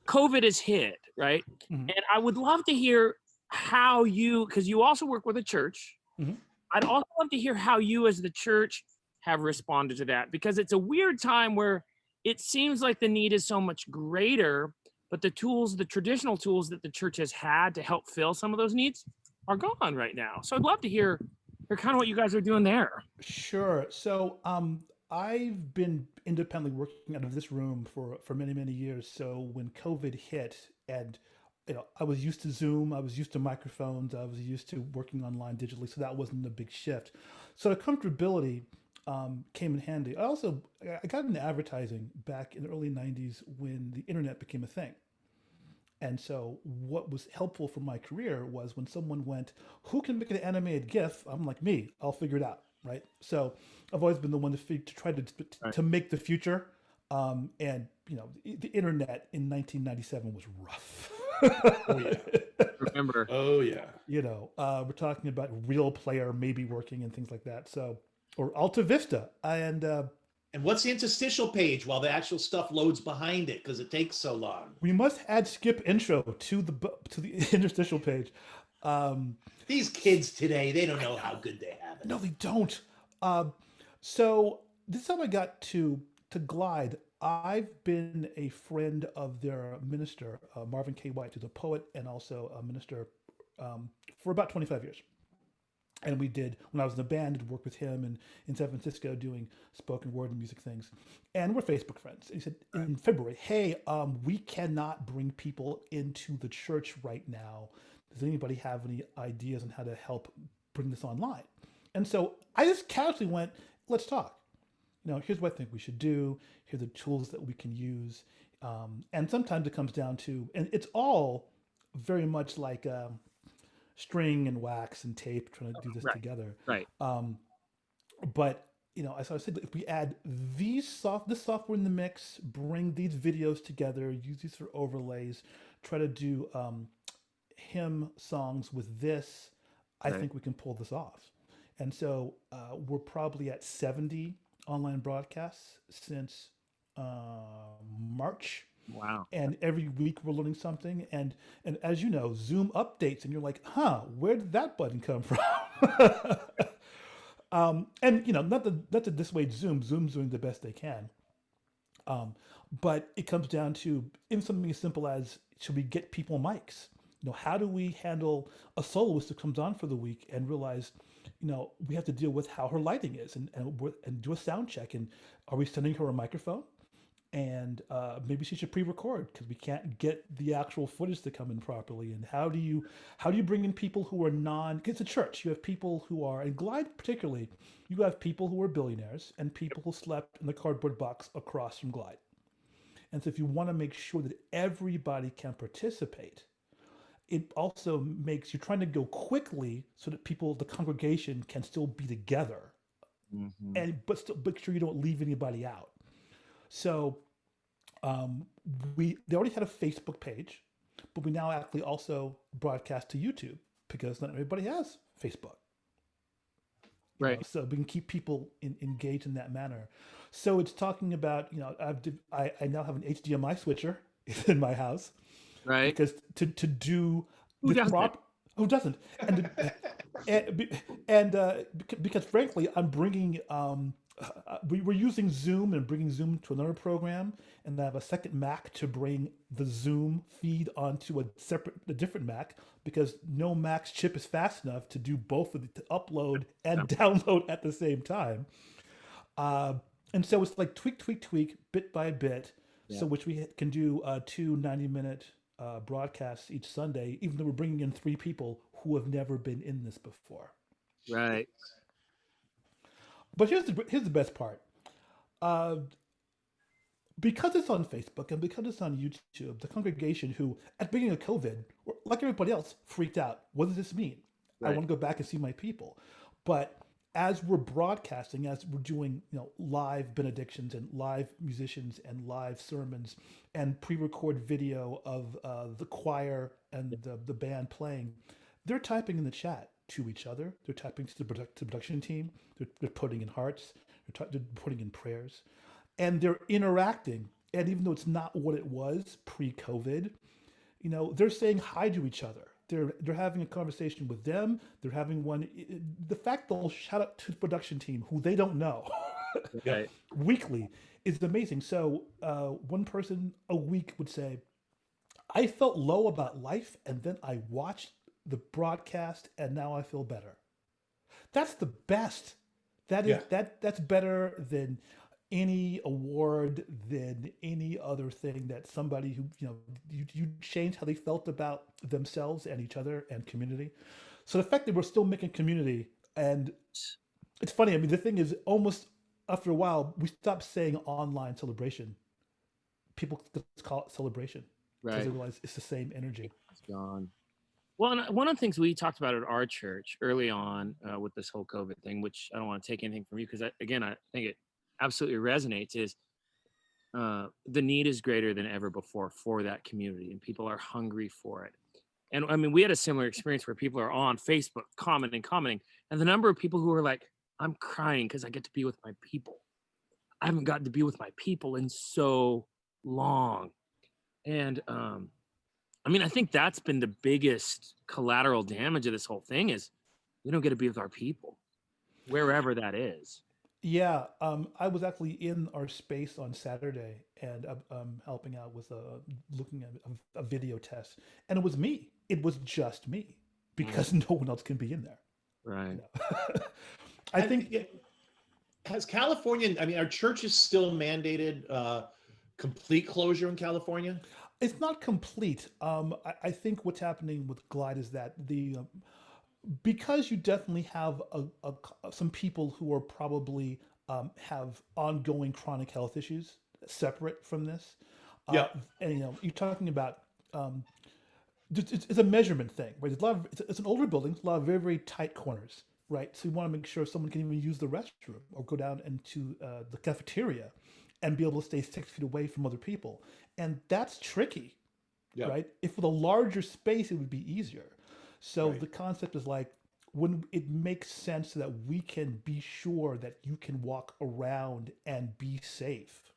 COVID has hit, right? Mhm. And I would love to hear how you, because you also work with a church. Mhm. I'd also love to hear how you as the church have responded to that, because it's a weird time where it seems like the need is so much greater, but the traditional tools that the church has had to help fill some of those needs are gone right now. So I'd love to hear kind of what you guys are doing there. Sure. So, I've been independently working out of this room for many, many years. So when COVID hit, and I was used to Zoom, I was used to microphones, I was used to working online digitally, so that wasn't a big shift. So the comfortability came in handy. I got into advertising back in the early '90s when the internet became a thing. And so, what was helpful for my career was when someone went, "Who can make an animated GIF?" I'm like, "Me, I'll figure it out." Right. So, I've always been the one to try Right. to make the future. And the internet in 1997 was rough. Oh yeah. Remember, Oh yeah. We're talking about Real Player maybe working and things like that. So, or Alta Vista, and And what's the interstitial page while the actual stuff loads behind it because it takes so long? we must add skip intro to the interstitial page. Um, These kids today, they don't know how good they have it. No, they don't. Um, so this time I got to Glide. I've been a friend of their minister, Marvin K. White, who's a poet and also a minister, for about 25 years. And we did, when I was in the band, did work with him in San Francisco doing spoken word and music things. And we're Facebook friends. And he said in February, "Hey, we cannot bring people into the church right now. Does anybody have any ideas on how to help bring this online?" And so I just casually went, "Let's talk. Here's what I think we should do. Here are the tools that we can use." And sometimes it comes down to, and it's all very much like string and wax and tape trying to do this right, together. right, But as I said, if we add this software in the mix, bring these videos together, use these for overlays, try to do hymn songs with this, I right. think we can pull this off. And so we're probably at 70 online broadcasts since March. Wow. And every week we're learning something. And as you know, Zoom updates, and you're like, "Huh, where did that button come from?" And not to dissuade Zoom. Zoom's doing the best they can. But it comes down to even something as simple as, should we get people mics? How do we handle a soloist who comes on for the week and realize, we have to deal with how her lighting is, and do a sound check. And are we sending her a microphone? And maybe she should pre-record because we can't get the actual footage to come in properly. And how do you bring in people who are Because it's a church, you have people who are, and Glide particularly, you have people who are billionaires and people who slept in the cardboard box across from Glide. And so if you want to make sure that everybody can participate, it also makes you trying to go quickly so that the congregation can still be together, Mm-hmm. but still make sure you don't leave anybody out. So they already had a Facebook page, but we now actually also broadcast to YouTube because not everybody has Facebook. Right. So we can keep people engaged in that manner. So it's talking about, I now have an HDMI switcher in my house Right. because to do Who the doesn't? who doesn't, because frankly I'm bringing we were using Zoom and bringing Zoom to another program, and I have a second Mac to bring the Zoom feed onto a different Mac, because no Mac's chip is fast enough to do both of to upload and download at the same time. And so it's like tweak bit by bit, so which we can do 2 90-minute broadcasts each Sunday, even though we're bringing in 3 people who have never been in this before. Right. But here's the best part. because it's on Facebook and because it's on YouTube, the congregation who, at the beginning of COVID, like everybody else, freaked out. What does this mean? I Right. want to go back and see my people. But as we're broadcasting, as we're doing, live benedictions and live musicians and live sermons and pre-record video of the choir and the band playing, they're typing in the chat to each other. They're typing to the production team. They're putting in hearts. They're putting in prayers, and they're interacting. And even though it's not what it was pre-COVID, they're saying hi to each other. They're having a conversation with them. They're having one. The fact they'll shout out to the production team who they don't know Yep. Right. weekly is amazing. So one person a week would say, "I felt low about life, and then I watched the broadcast, and now I feel better." That's the best. That is Yeah. that's better than any award, than any other thing that somebody who, you change how they felt about themselves and each other and community. So the fact that we're still making community, and it's funny. I mean, the thing is, almost after a while, we stopped saying online celebration. People just call it celebration because Right. they realize it's the same energy. It's gone. Well, and one of the things we talked about at our church early on with this whole COVID thing, which I don't want to take anything from you because again, I think it absolutely resonates, is the need is greater than ever before for that community, and people are hungry for it. And I mean, we had a similar experience where people are on Facebook commenting, and the number of people who are like, "I'm crying because I get to be with my people. I haven't gotten to be with my people in so long." And I mean, I think that's been the biggest collateral damage of this whole thing is we don't get to be with our people, wherever that is. Yeah, I was actually in our space on Saturday and helping out with looking at a video test, and it was me. It was just me because no one else can be in there. Right. I think Yeah, has California, I mean, are churches still mandated complete closure in California? it's not complete. I think what's happening with Glide is that because you definitely have some people who are probably have ongoing chronic health issues separate from this, uh, Yeah. and you're talking about it's a measurement thing, right? There's a lot of, it's an older building, a lot of very, very tight corners, right? So you want to make sure someone can even use the restroom or go down into the cafeteria and be able to stay 6 feet away from other people. And that's tricky, Yeah. right? If with a larger space, it would be easier. So Right. the concept is like when it makes sense so that we can be sure that you can walk around and be safe.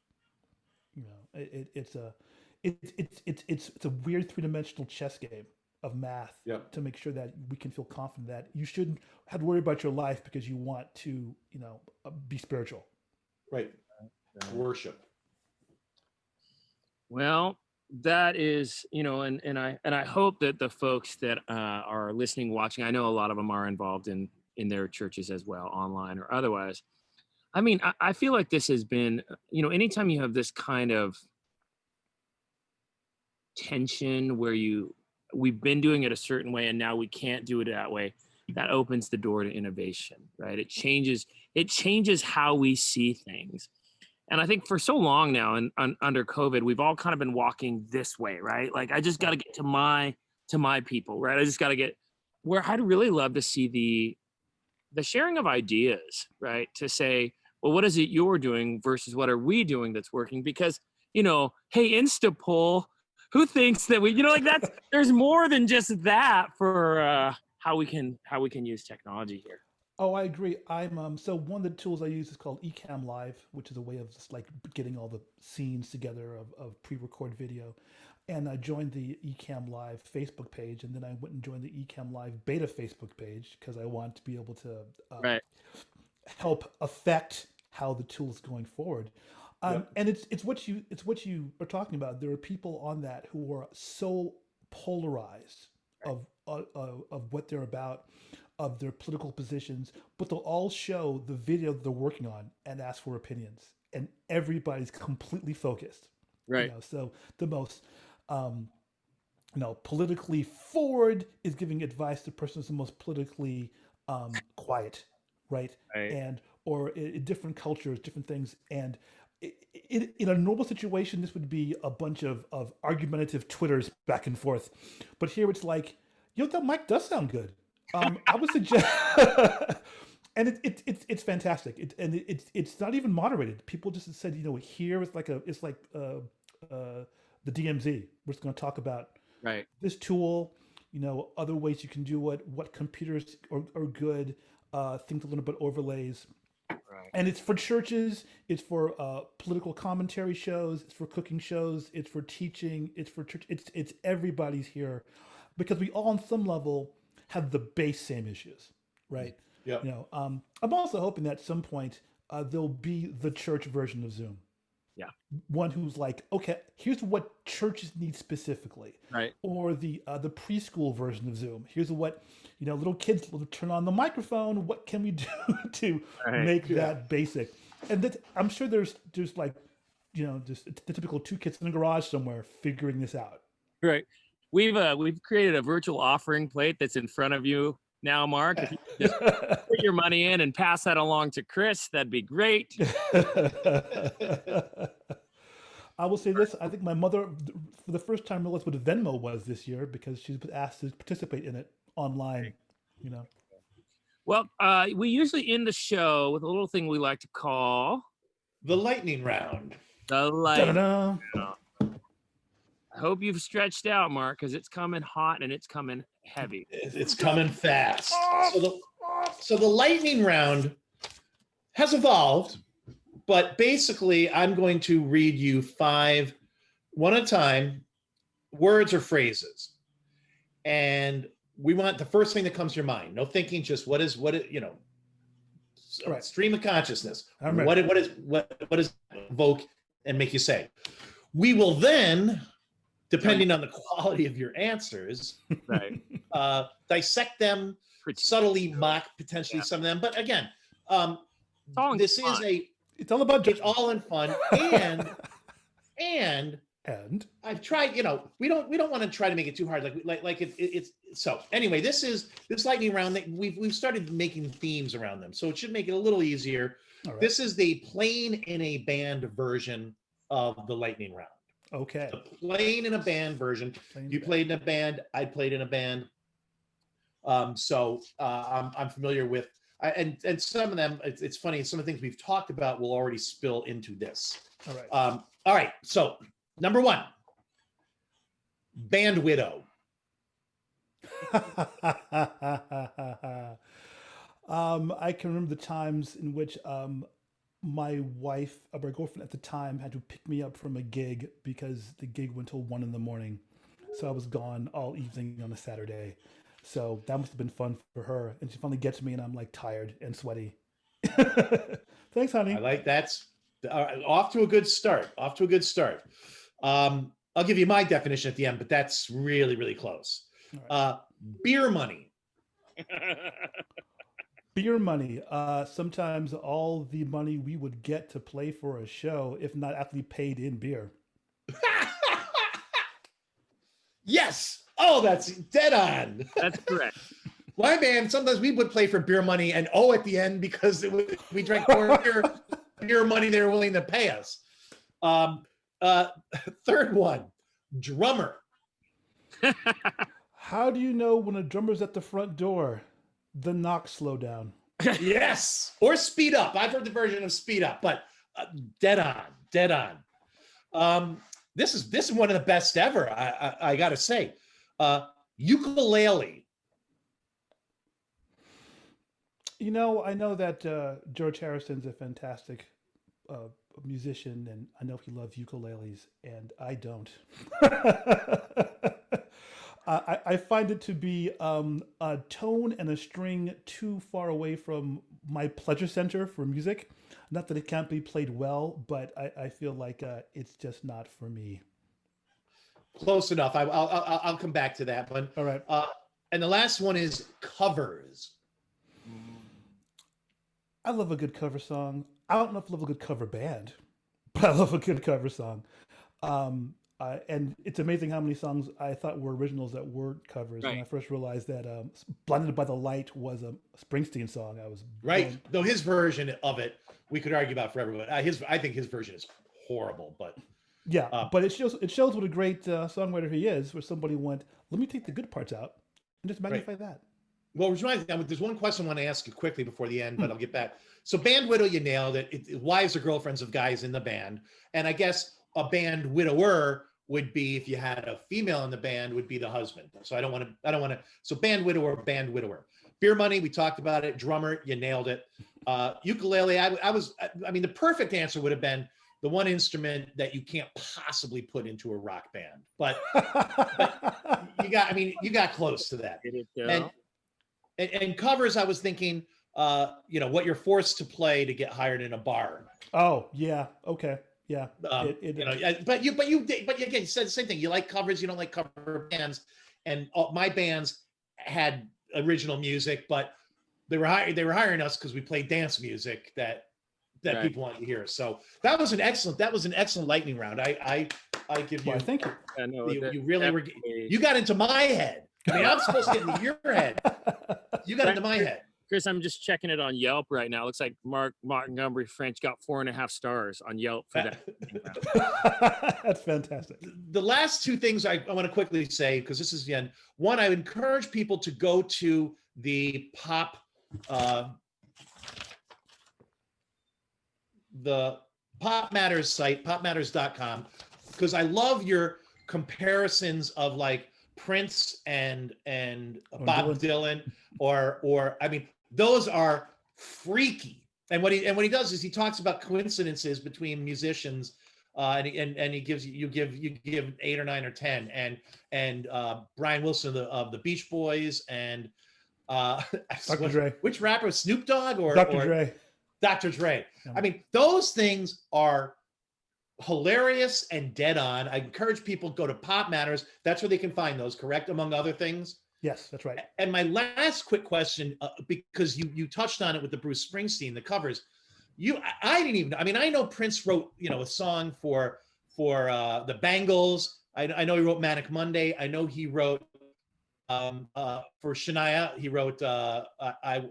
It's a it's a weird three-dimensional chess game of math Yeah. to make sure that we can feel confident that you shouldn't have to worry about your life because you want to be spiritual. Right. Worship. Well, that is, and I hope that the folks that are listening, watching, I know a lot of them are involved in their churches as well, online or otherwise. I mean, I feel like this has been, anytime you have this kind of tension where we've been doing it a certain way and now we can't do it that way, that opens the door to innovation, right? It changes how we see things. And I think for so long now and under COVID, we've all kind of been walking this way, right? Like I just got to get to my people, right? I just got to get where I'd really love to see the sharing of ideas, right? To say, well, what is it you're doing versus what are we doing that's working? Because, hey, Insta poll, who thinks that like that's there's more than just that for how we can use technology here. Oh, I agree. I'm so one of the tools I use is called Ecamm Live, which is a way of just like getting all the scenes together of pre-record video. And I joined the Ecamm Live Facebook page, and then I went and joined the Ecamm Live beta Facebook page because I want to be able to Right. help affect how the tool is going forward. Yep. And it's what you are talking about. There are people on that who are so polarized of what they're about, of their political positions, but they'll all show the video that they're working on and ask for opinions, and everybody's completely focused. Right. So the most politically forward is giving advice to the person who's the most politically quiet, right? Right. And or in different cultures, different things, and in a normal situation, this would be a bunch of argumentative Twitters back and forth. But here it's like, that mic does sound good. I would suggest, and it's fantastic. It's not even moderated. People just said, here it's like the DMZ. We're just going to talk about Right. this tool, other ways you can do it, what computers are good, things to learn about overlays. Right. And it's for churches, it's for political commentary shows, it's for cooking shows, it's for teaching, it's for church, it's everybody's here, because we all on some level have the base same issues, right? Yeah. I'm also hoping that at some point there'll be the church version of Zoom. Yeah. One who's like, okay, here's what churches need specifically. Right. Or the preschool version of Zoom. Here's what, little kids will turn on the microphone. What can we do to make that basic? And that, I'm sure there's like, just the typical two kids in a garage somewhere figuring this out. Right. We've created a virtual offering plate that's in front of you now, Mark. If you could just put your money in and pass that along to Chris, that'd be great. I will say this: I think my mother, for the first time, realized what Venmo was this year, because she's been asked to participate in it online. Well, we usually end the show with a little thing we like to call The lightning round. the light. Ta-da! I hope you've stretched out, Mark, because it's coming hot and it's coming heavy. It's coming fast. So the lightning round has evolved, but basically I'm going to read you 5, one at a time, words or phrases. And we want the first thing that comes to your mind. No thinking, just what is Right. stream of consciousness. I'm ready. What does evoke and make you say? We will then, depending on the quality of your answers, Right. dissect them, subtly mock potentially some of them. But again, this is It's all about it's all in fun, and I've tried. We don't want to try to make it too hard. Like it's so. Anyway, this lightning round that we've started making themes around them, so it should make it a little easier. All right. This is the playing in a band version of the lightning round. Okay. The playing in a band version. You played in a band. I played in a band. So I'm familiar with, and some of them. It's funny. Some of the things we've talked about will already spill into this. All right. All right. So number 1, band widow. I can remember the times in which my wife, or my girlfriend at the time, had to pick me up from a gig because the gig went till 1 a.m. So I was gone all evening on a Saturday. So that must have been fun for her. And she finally gets me and I'm like tired and sweaty. Thanks, honey. I like that's off to a good start. I'll give you my definition at the end, but that's really, really close. Right. Beer money. Beer money. Sometimes all the money we would get to play for a show, if not actually paid in beer. Yes. Oh, that's dead on. That's correct. My band, sometimes we would play for beer money and at the end because we drank more beer money they were willing to pay us. Third one, drummer. How do you know when a drummer's at the front door? The knocks slow down. Yes. Or speed up. I've heard the version of speed up, but dead on. This is one of the best ever. I gotta say, ukulele. I know that George Harrison's a fantastic musician, and I know he loves ukuleles, and I don't. I find it to be a tone and a string too far away from my pleasure center for music. Not that it can't be played well, but I feel like it's just not for me. Close enough. I'll come back to that one. All right. And the last one is covers. I love a good cover song. I don't know if I love a good cover band, but I love a good cover song. And it's amazing how many songs I thought were originals that weren't covers. Right. When I first realized that "Blinded by the Light" was a Springsteen song, I was right. Though his version of it we could argue about forever. But I think his version is horrible. But Yeah, but it shows what a great songwriter he is. Where somebody went, let me take the good parts out and just magnify that. Well, which reminds me, there's one question I want to ask you quickly before the end, but I'll get back. So band widow, you nailed it. Wives or girlfriends of guys in the band. And I guess a band widower would be, if you had a female in the band, would be the husband. So I don't want to, so band widower. Beer money, we talked about it. Drummer, you nailed it. Ukulele, I mean, the perfect answer would have been the one instrument that you can't possibly put into a rock band, but you got close to that. And covers, I was thinking, what you're forced to play to get hired in a bar. Oh yeah, okay, yeah. But again, you said the same thing. You like covers, you don't like cover bands. And my bands had original music, but they were hiring us because we played dance music that people wanted to hear. So that was an excellent lightning round. I give you. Well, thank you. Yeah, no, you really were. You got into my head. I mean, I'm supposed to get into your head. You got into my head. Chris, I'm just checking it on Yelp right now. It looks like Mark Montgomery French got 4.5 stars on Yelp for that. That's fantastic. The last two things I want to quickly say, because this is the end. One, I encourage people to go to the Pop Matters site, popmatters.com, because I love your comparisons of like Prince and Bob Dylan, or I mean, those are freaky. And what he does is he talks about coincidences between musicians, and he gives you give 8 or 9 or 10, and Brian Wilson of the Beach Boys, and Dr. Dre. Which rapper? Snoop Dogg or Dr. Dre? Dr. Dre. I mean, those things are hilarious and dead on. I encourage people to go to Pop Matters. That's where they can find those, correct? Among other things. Yes, that's right. And my last quick question, because you touched on it with the Bruce Springsteen, the covers. I didn't even. I mean, I know Prince wrote a song for the Bangles. I know he wrote Manic Monday. I know he wrote for Shania. He wrote I'm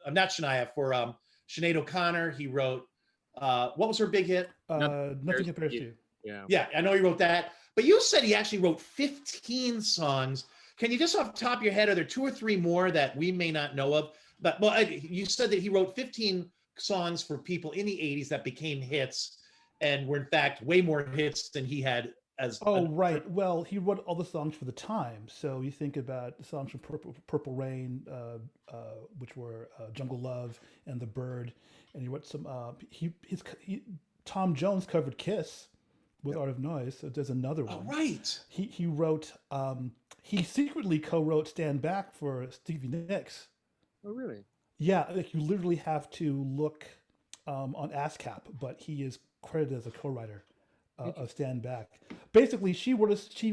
not Shania, for Sinead O'Connor. He wrote what was her big hit? Nothing Compares to You. Yeah, I know he wrote that. But you said he actually wrote 15 songs. Can you just off the top of your head, are there 2 or 3 more that we may not know of? But you said that he wrote 15 songs for people in the 80s that became hits and were in fact way more hits than he had as. Right. Well, he wrote all the songs for the time. So you think about the songs from Purple Rain, which were Jungle Love and The Bird, and he wrote some. Tom Jones covered Kiss with Art of Noise. So there's another one. Oh, right. He wrote. He secretly co-wrote "Stand Back" for Stevie Nicks. Oh, really? Yeah, like you literally have to look on ASCAP, but he is credited as a co-writer of "Stand Back." Basically, she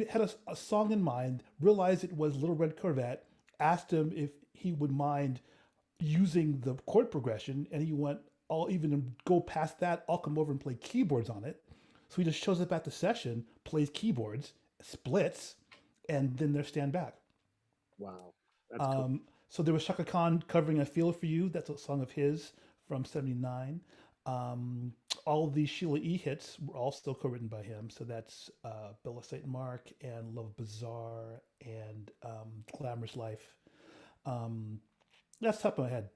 had a song in mind, realized it was Little Red Corvette, asked him if he would mind using the chord progression, and he went, "I'll even go past that. I'll come over and play keyboards on it." So he just shows up at the session, plays keyboards, splits, and then there's "Stand Back." Wow, that's cool. So there was Shaka Khan covering "I Feel It For You." That's a song of his from '79. All the Sheila E. hits were all still co-written by him. So that's Bella St. Mark and Love Bizarre and Glamorous Life. That's top of my head.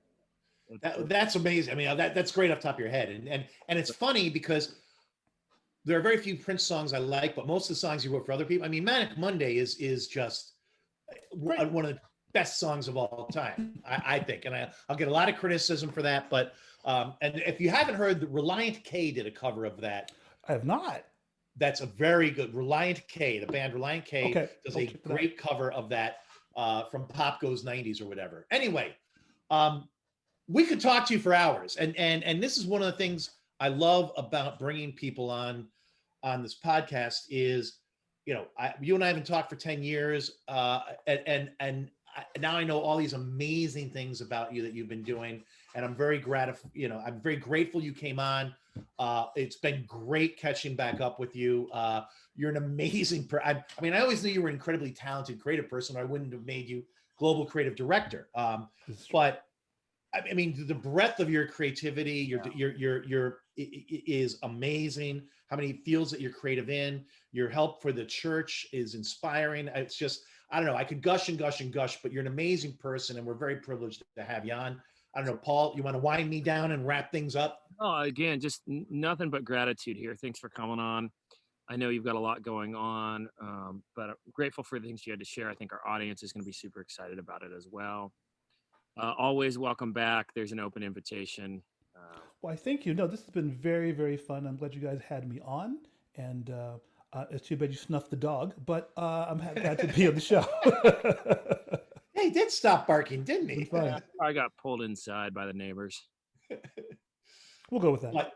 That's amazing. I mean, that's great off the top of your head. And it's funny because there are very few Prince songs I like, but most of the songs he wrote for other people. I mean, Manic Monday is just one of the best songs of all time, I think. And I'll get a lot of criticism for that. But and if you haven't heard, the Reliant K did a cover of that. I have not. That's a very good Reliant K. The band Reliant K does a great cover of that from Pop Goes 90s or whatever. Anyway, we could talk to you for hours. And this is one of the things I love about bringing people on this podcast is, you and I haven't talked for 10 years. And now I know all these amazing things about you that you've been doing. And I'm very I'm very grateful you came on. It's been great catching back up with you. You're an amazing I always knew you were an incredibly talented creative person, or I wouldn't have made you global creative director. But I mean, the breadth of your creativity, is amazing. How many fields that you're creative in, your help for the church is inspiring. It's just, I don't know, I could gush and gush and gush, but you're an amazing person and we're very privileged to have you on. I don't know, Paul, you want to wind me down and wrap things up? Oh, again, just nothing but gratitude here. Thanks for coming on. I know you've got a lot going on, but I'm grateful for the things you had to share. I think our audience is going to be super excited about it as well. Always welcome back. There's an open invitation. Well, I thank you. No, this has been very, very fun. I'm glad you guys had me on, and it's too bad you snuffed the dog, but I'm glad to be on the show. Hey, he did stop barking, didn't he? I got pulled inside by the neighbors. We'll go with that. But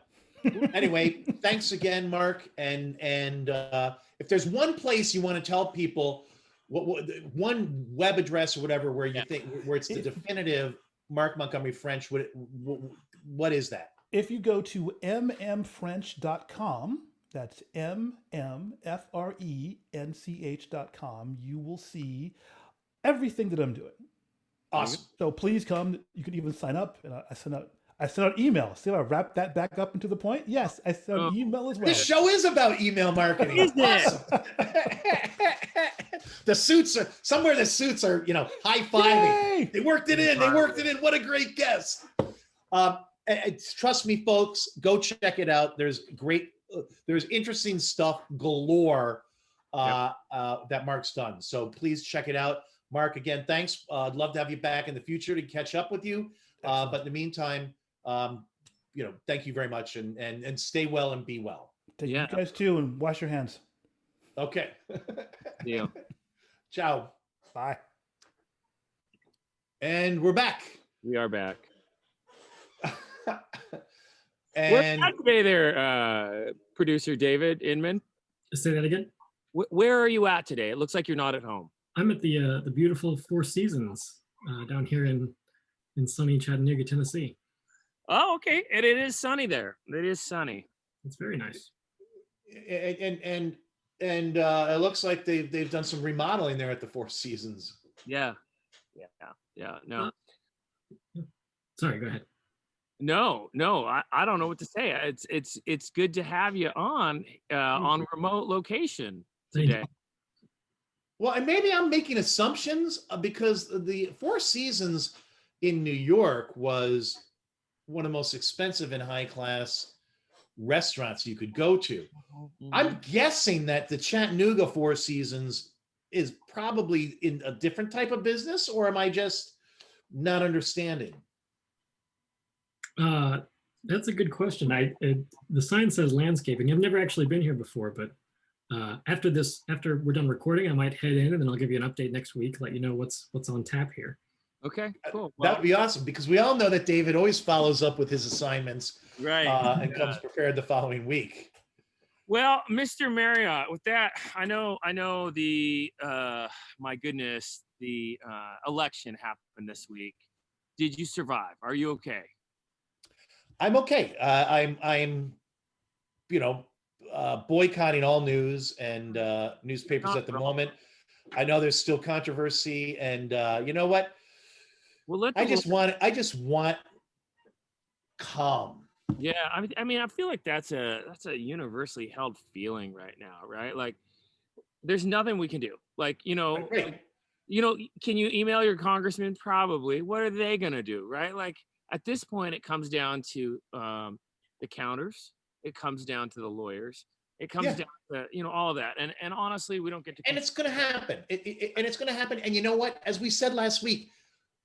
anyway, thanks again, Mark. And if there's one place you want to tell people, what one web address or whatever where you think where it's the definitive Mark Montgomery French, what is that? If you go to mmfrench.com, that's mmfrench.com, you will see everything that I'm doing. Awesome. So please come. You can even sign up. And I send out email. See how I wrap that back up into the point? Yes, I send out email as well. This show is about email marketing. Awesome. The suits are somewhere. The suits are, high-fiving. They worked it in. What a great guess. Trust me, folks, go check it out. There's interesting stuff galore that Mark's done. So please check it out. Mark, again, thanks. I'd love to have you back in the future to catch up with you. But in the meantime, thank you very much, and stay well and be well. Take you guys too, and wash your hands. Okay. Yeah. Ciao. Bye. And we're back. We are back. And where's that today there, producer David Inman? Say that again. Where are you at today? It looks like you're not at home. I'm at the beautiful Four Seasons down here in sunny Chattanooga, Tennessee. Oh, okay. And it is sunny there. It is sunny. It's very nice. And it looks like they've done some remodeling there at the Four Seasons. Yeah. No. Sorry, go ahead. No, I don't know what to say. It's good to have you on remote location today. Well, and maybe I'm making assumptions because the Four Seasons in New York was one of the most expensive and high class restaurants you could go to. Mm-hmm. I'm guessing that the Chattanooga Four Seasons is probably in a different type of business, or am I just not understanding? That's a good question. The sign says landscaping. I've never actually been here before, but after we're done recording, I might head in and then I'll give you an update next week, let you know what's on tap here. Okay, cool. That would be awesome because we all know that David always follows up with his assignments, right? And comes prepared the following week. Well, Mr. Marriott, with that, I know the my goodness, the election happened this week. Did you survive? Are you okay? I'm okay. I'm boycotting all news and newspapers at the moment. I know there's still controversy, and you know what? Well, I just want calm. Yeah, I mean, I feel like that's a universally held feeling right now, right? Like, there's nothing we can do. Like, Right. Can you email your congressman? Probably. What are they gonna do, right? Like, at this point, it comes down to the counters. It comes down to the lawyers. It comes down to all of that. And honestly, we don't get to. And it's going to happen. And it's going to happen. And you know what? As we said last week,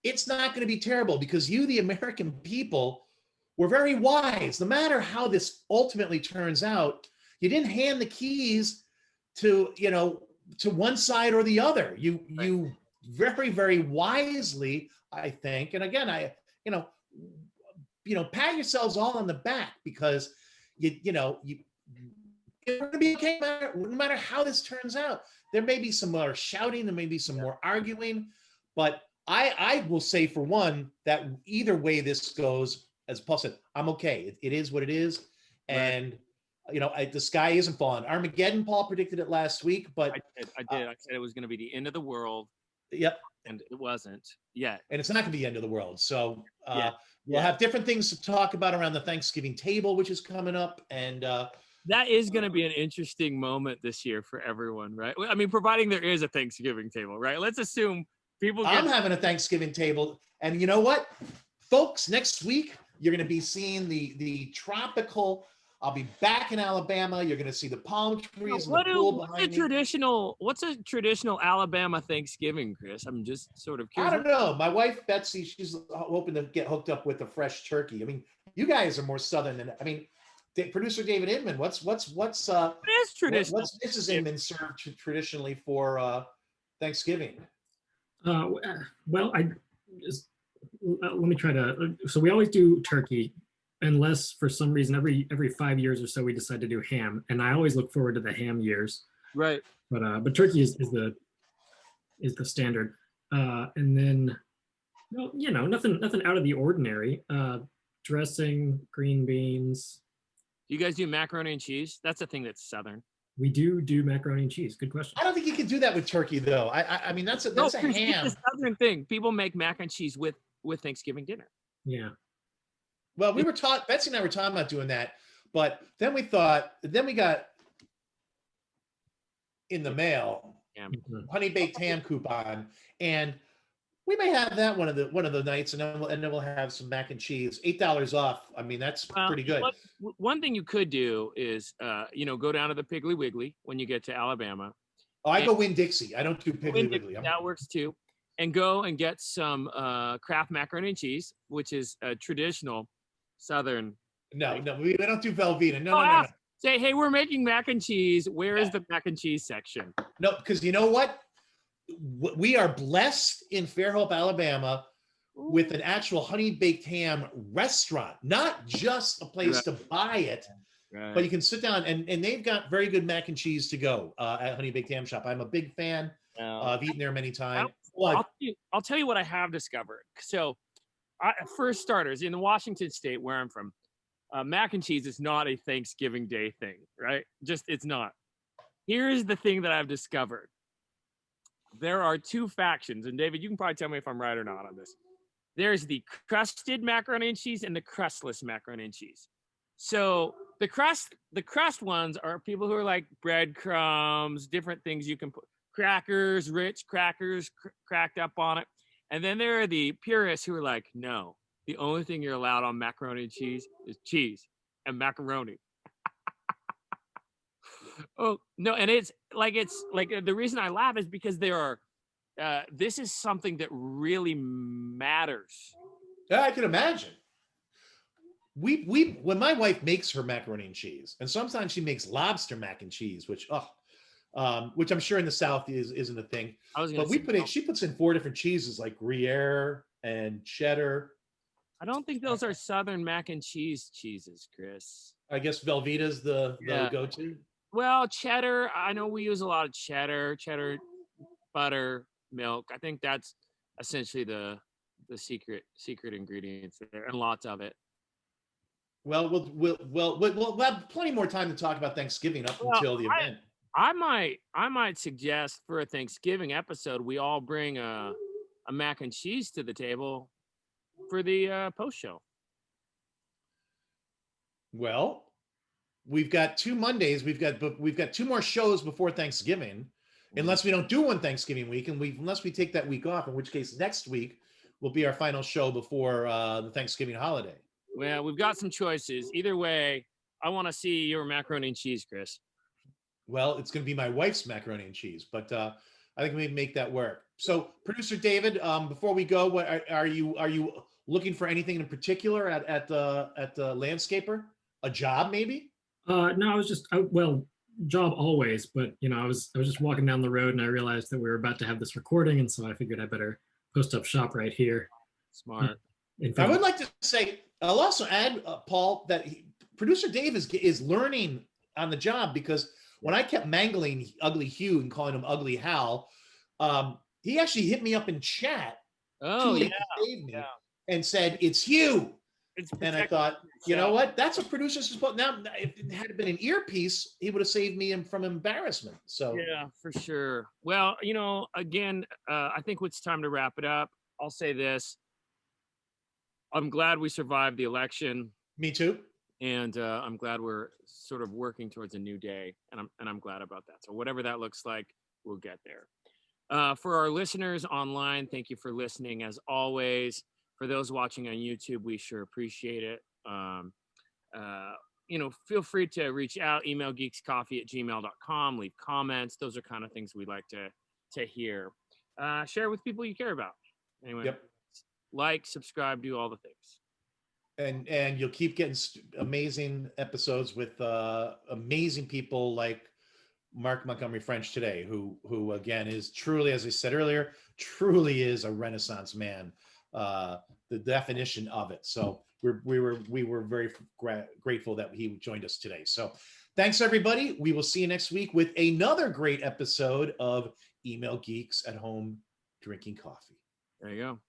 it's not going to be terrible because you, the American people, were very wise. No matter how this ultimately turns out, you didn't hand the keys to one side or the other. You very, very wisely, I think. And again, pat yourselves all on the back because you're going to be okay no matter how this turns out. There may be some more shouting, there may be some more arguing, but I will say for one that either way this goes, as Paul said, I'm okay. It is what it is, and the sky isn't falling. Armageddon, Paul predicted it last week, but I did. I said it was going to be the end of the world. Yep. and it wasn't yet. And it's not going to be the end of the world. So Yeah. we'll have different things to talk about around the Thanksgiving table, which is coming up. And That is going to be an interesting moment this year for everyone, right? I mean, providing there is a Thanksgiving table, right? Let's assume people get. I'm having a Thanksgiving table. And you know what, folks, next week, you're going to be seeing the tropical. I'll be back in Alabama. You're going to see the palm trees and the pool behind me. What's a traditional Alabama Thanksgiving, Chris? I'm just sort of I curious. don't know. My wife, Betsy, she's hoping to get hooked up with a fresh turkey. I mean, you guys are more Southern than, I mean, producer David Inman, what's It is traditional. what's Mrs. Inman served traditionally for Thanksgiving? Well, I just let me try to. So we always do turkey, unless for some reason every 5 years or so we decide to do ham, and I always look forward to the ham years. Right. But turkey is the standard, and then, well, nothing out of the ordinary. Dressing, green beans. Do you guys do macaroni and cheese? That's a thing that's Southern. We do macaroni and cheese. Good question. I don't think you can do that with turkey, though. I mean, that's a Chris, ham. it's a Southern thing. People make mac and cheese with Thanksgiving dinner. Yeah. Well, we were taught, Betsy and I were talking about doing that, but then we got in the mail honey baked ham coupon, and we may have that one of the nights, and then we'll have some mac and cheese. $8 off. I mean, that's pretty good. One thing you could do is, go down to the Piggly Wiggly when you get to Alabama. Oh, I go Winn-Dixie. I don't do Piggly Wiggly. That works too. And go and get some Kraft macaroni and cheese, which is a traditional Southern. No, we don't do Velveeta. No. Say, hey, we're making mac and cheese. Where is the mac and cheese section? No, because you know what? We are blessed in Fairhope, Alabama, with an actual honey baked ham restaurant, not just a place to buy it, but you can sit down and they've got very good mac and cheese to go at Honey Baked Ham Shop. I'm a big fan. I've eaten there many times. I'll tell you what I have discovered. So, for starters, in the Washington State where I'm from, mac and cheese is not a Thanksgiving Day thing, right? It's not. Here's the thing that I've discovered. There are two factions, and David, you can probably tell me if I'm right or not on this. There's the crusted macaroni and cheese and the crustless macaroni and cheese. So the crust ones are people who are like breadcrumbs, different things you can put, crackers, rich crackers cracked up on it. And then there are the purists who are like, no, the only thing you're allowed on macaroni and cheese is cheese and macaroni. Oh no, and it's like the reason I laugh is because there are this is something that really matters. Yeah, I can imagine. We when my wife makes her macaroni and cheese, and sometimes she makes lobster mac and cheese, which I'm sure in the South isn't a thing. But she puts in 4 different cheeses like Gruyere and cheddar. I don't think those are Southern mac and cheese cheeses, Chris. I guess Velveeta's the go-to. Well, cheddar, I know we use a lot of cheddar, butter, milk. I think that's essentially the secret ingredients there, and lots of it. Well, we'll have plenty more time to talk about Thanksgiving until the event. I might suggest for a Thanksgiving episode, we all bring a mac and cheese to the table for the post show. Well, we've got 2 Mondays. We've got 2 more shows before Thanksgiving, unless we don't do one Thanksgiving week, and unless we take that week off, in which case next week will be our final show before the Thanksgiving holiday. Well, we've got some choices. Either way, I want to see your macaroni and cheese, Chris. Well, it's going to be my wife's macaroni and cheese, but I think we can make that work. So, producer David, before we go, what are you looking for anything in particular at the landscaper? A job, maybe? No, I was just job always, but I was just walking down the road and I realized that we were about to have this recording, and so I figured I better post up shop right here. Smart. I would like to say, I'll also add, Paul, that producer Dave is learning on the job, because when I kept mangling Ugly Hugh and calling him Ugly Hal, he actually hit me up in chat. Oh, yeah. And said, it's Hugh. It's And I protecting thought, you know yourself. what? That's what producers supposed. Now, if it had been an earpiece, he would have saved me from embarrassment. So Yeah, for sure. Well, again, I think it's time to wrap it up. I'll say this. I'm glad we survived the election, me too. and I'm glad we're sort of working towards a new day, and I'm glad about that. So whatever that looks like, we'll get there. For our listeners online, thank you for listening as always. For those watching on YouTube, we sure appreciate it. Feel free to reach out, email geekscoffee@gmail.com, leave comments. Those are kind of things we like to hear. Share with people you care about. Anyway, Yep. like, subscribe, do all the things. And you'll keep getting amazing episodes with amazing people like Mark Montgomery French today, who again is truly, as I said earlier, truly is a Renaissance man. The definition of it. So we were very grateful that he joined us today. So thanks everybody. We will see you next week with another great episode of Email Geeks at Home Drinking Coffee. There you go.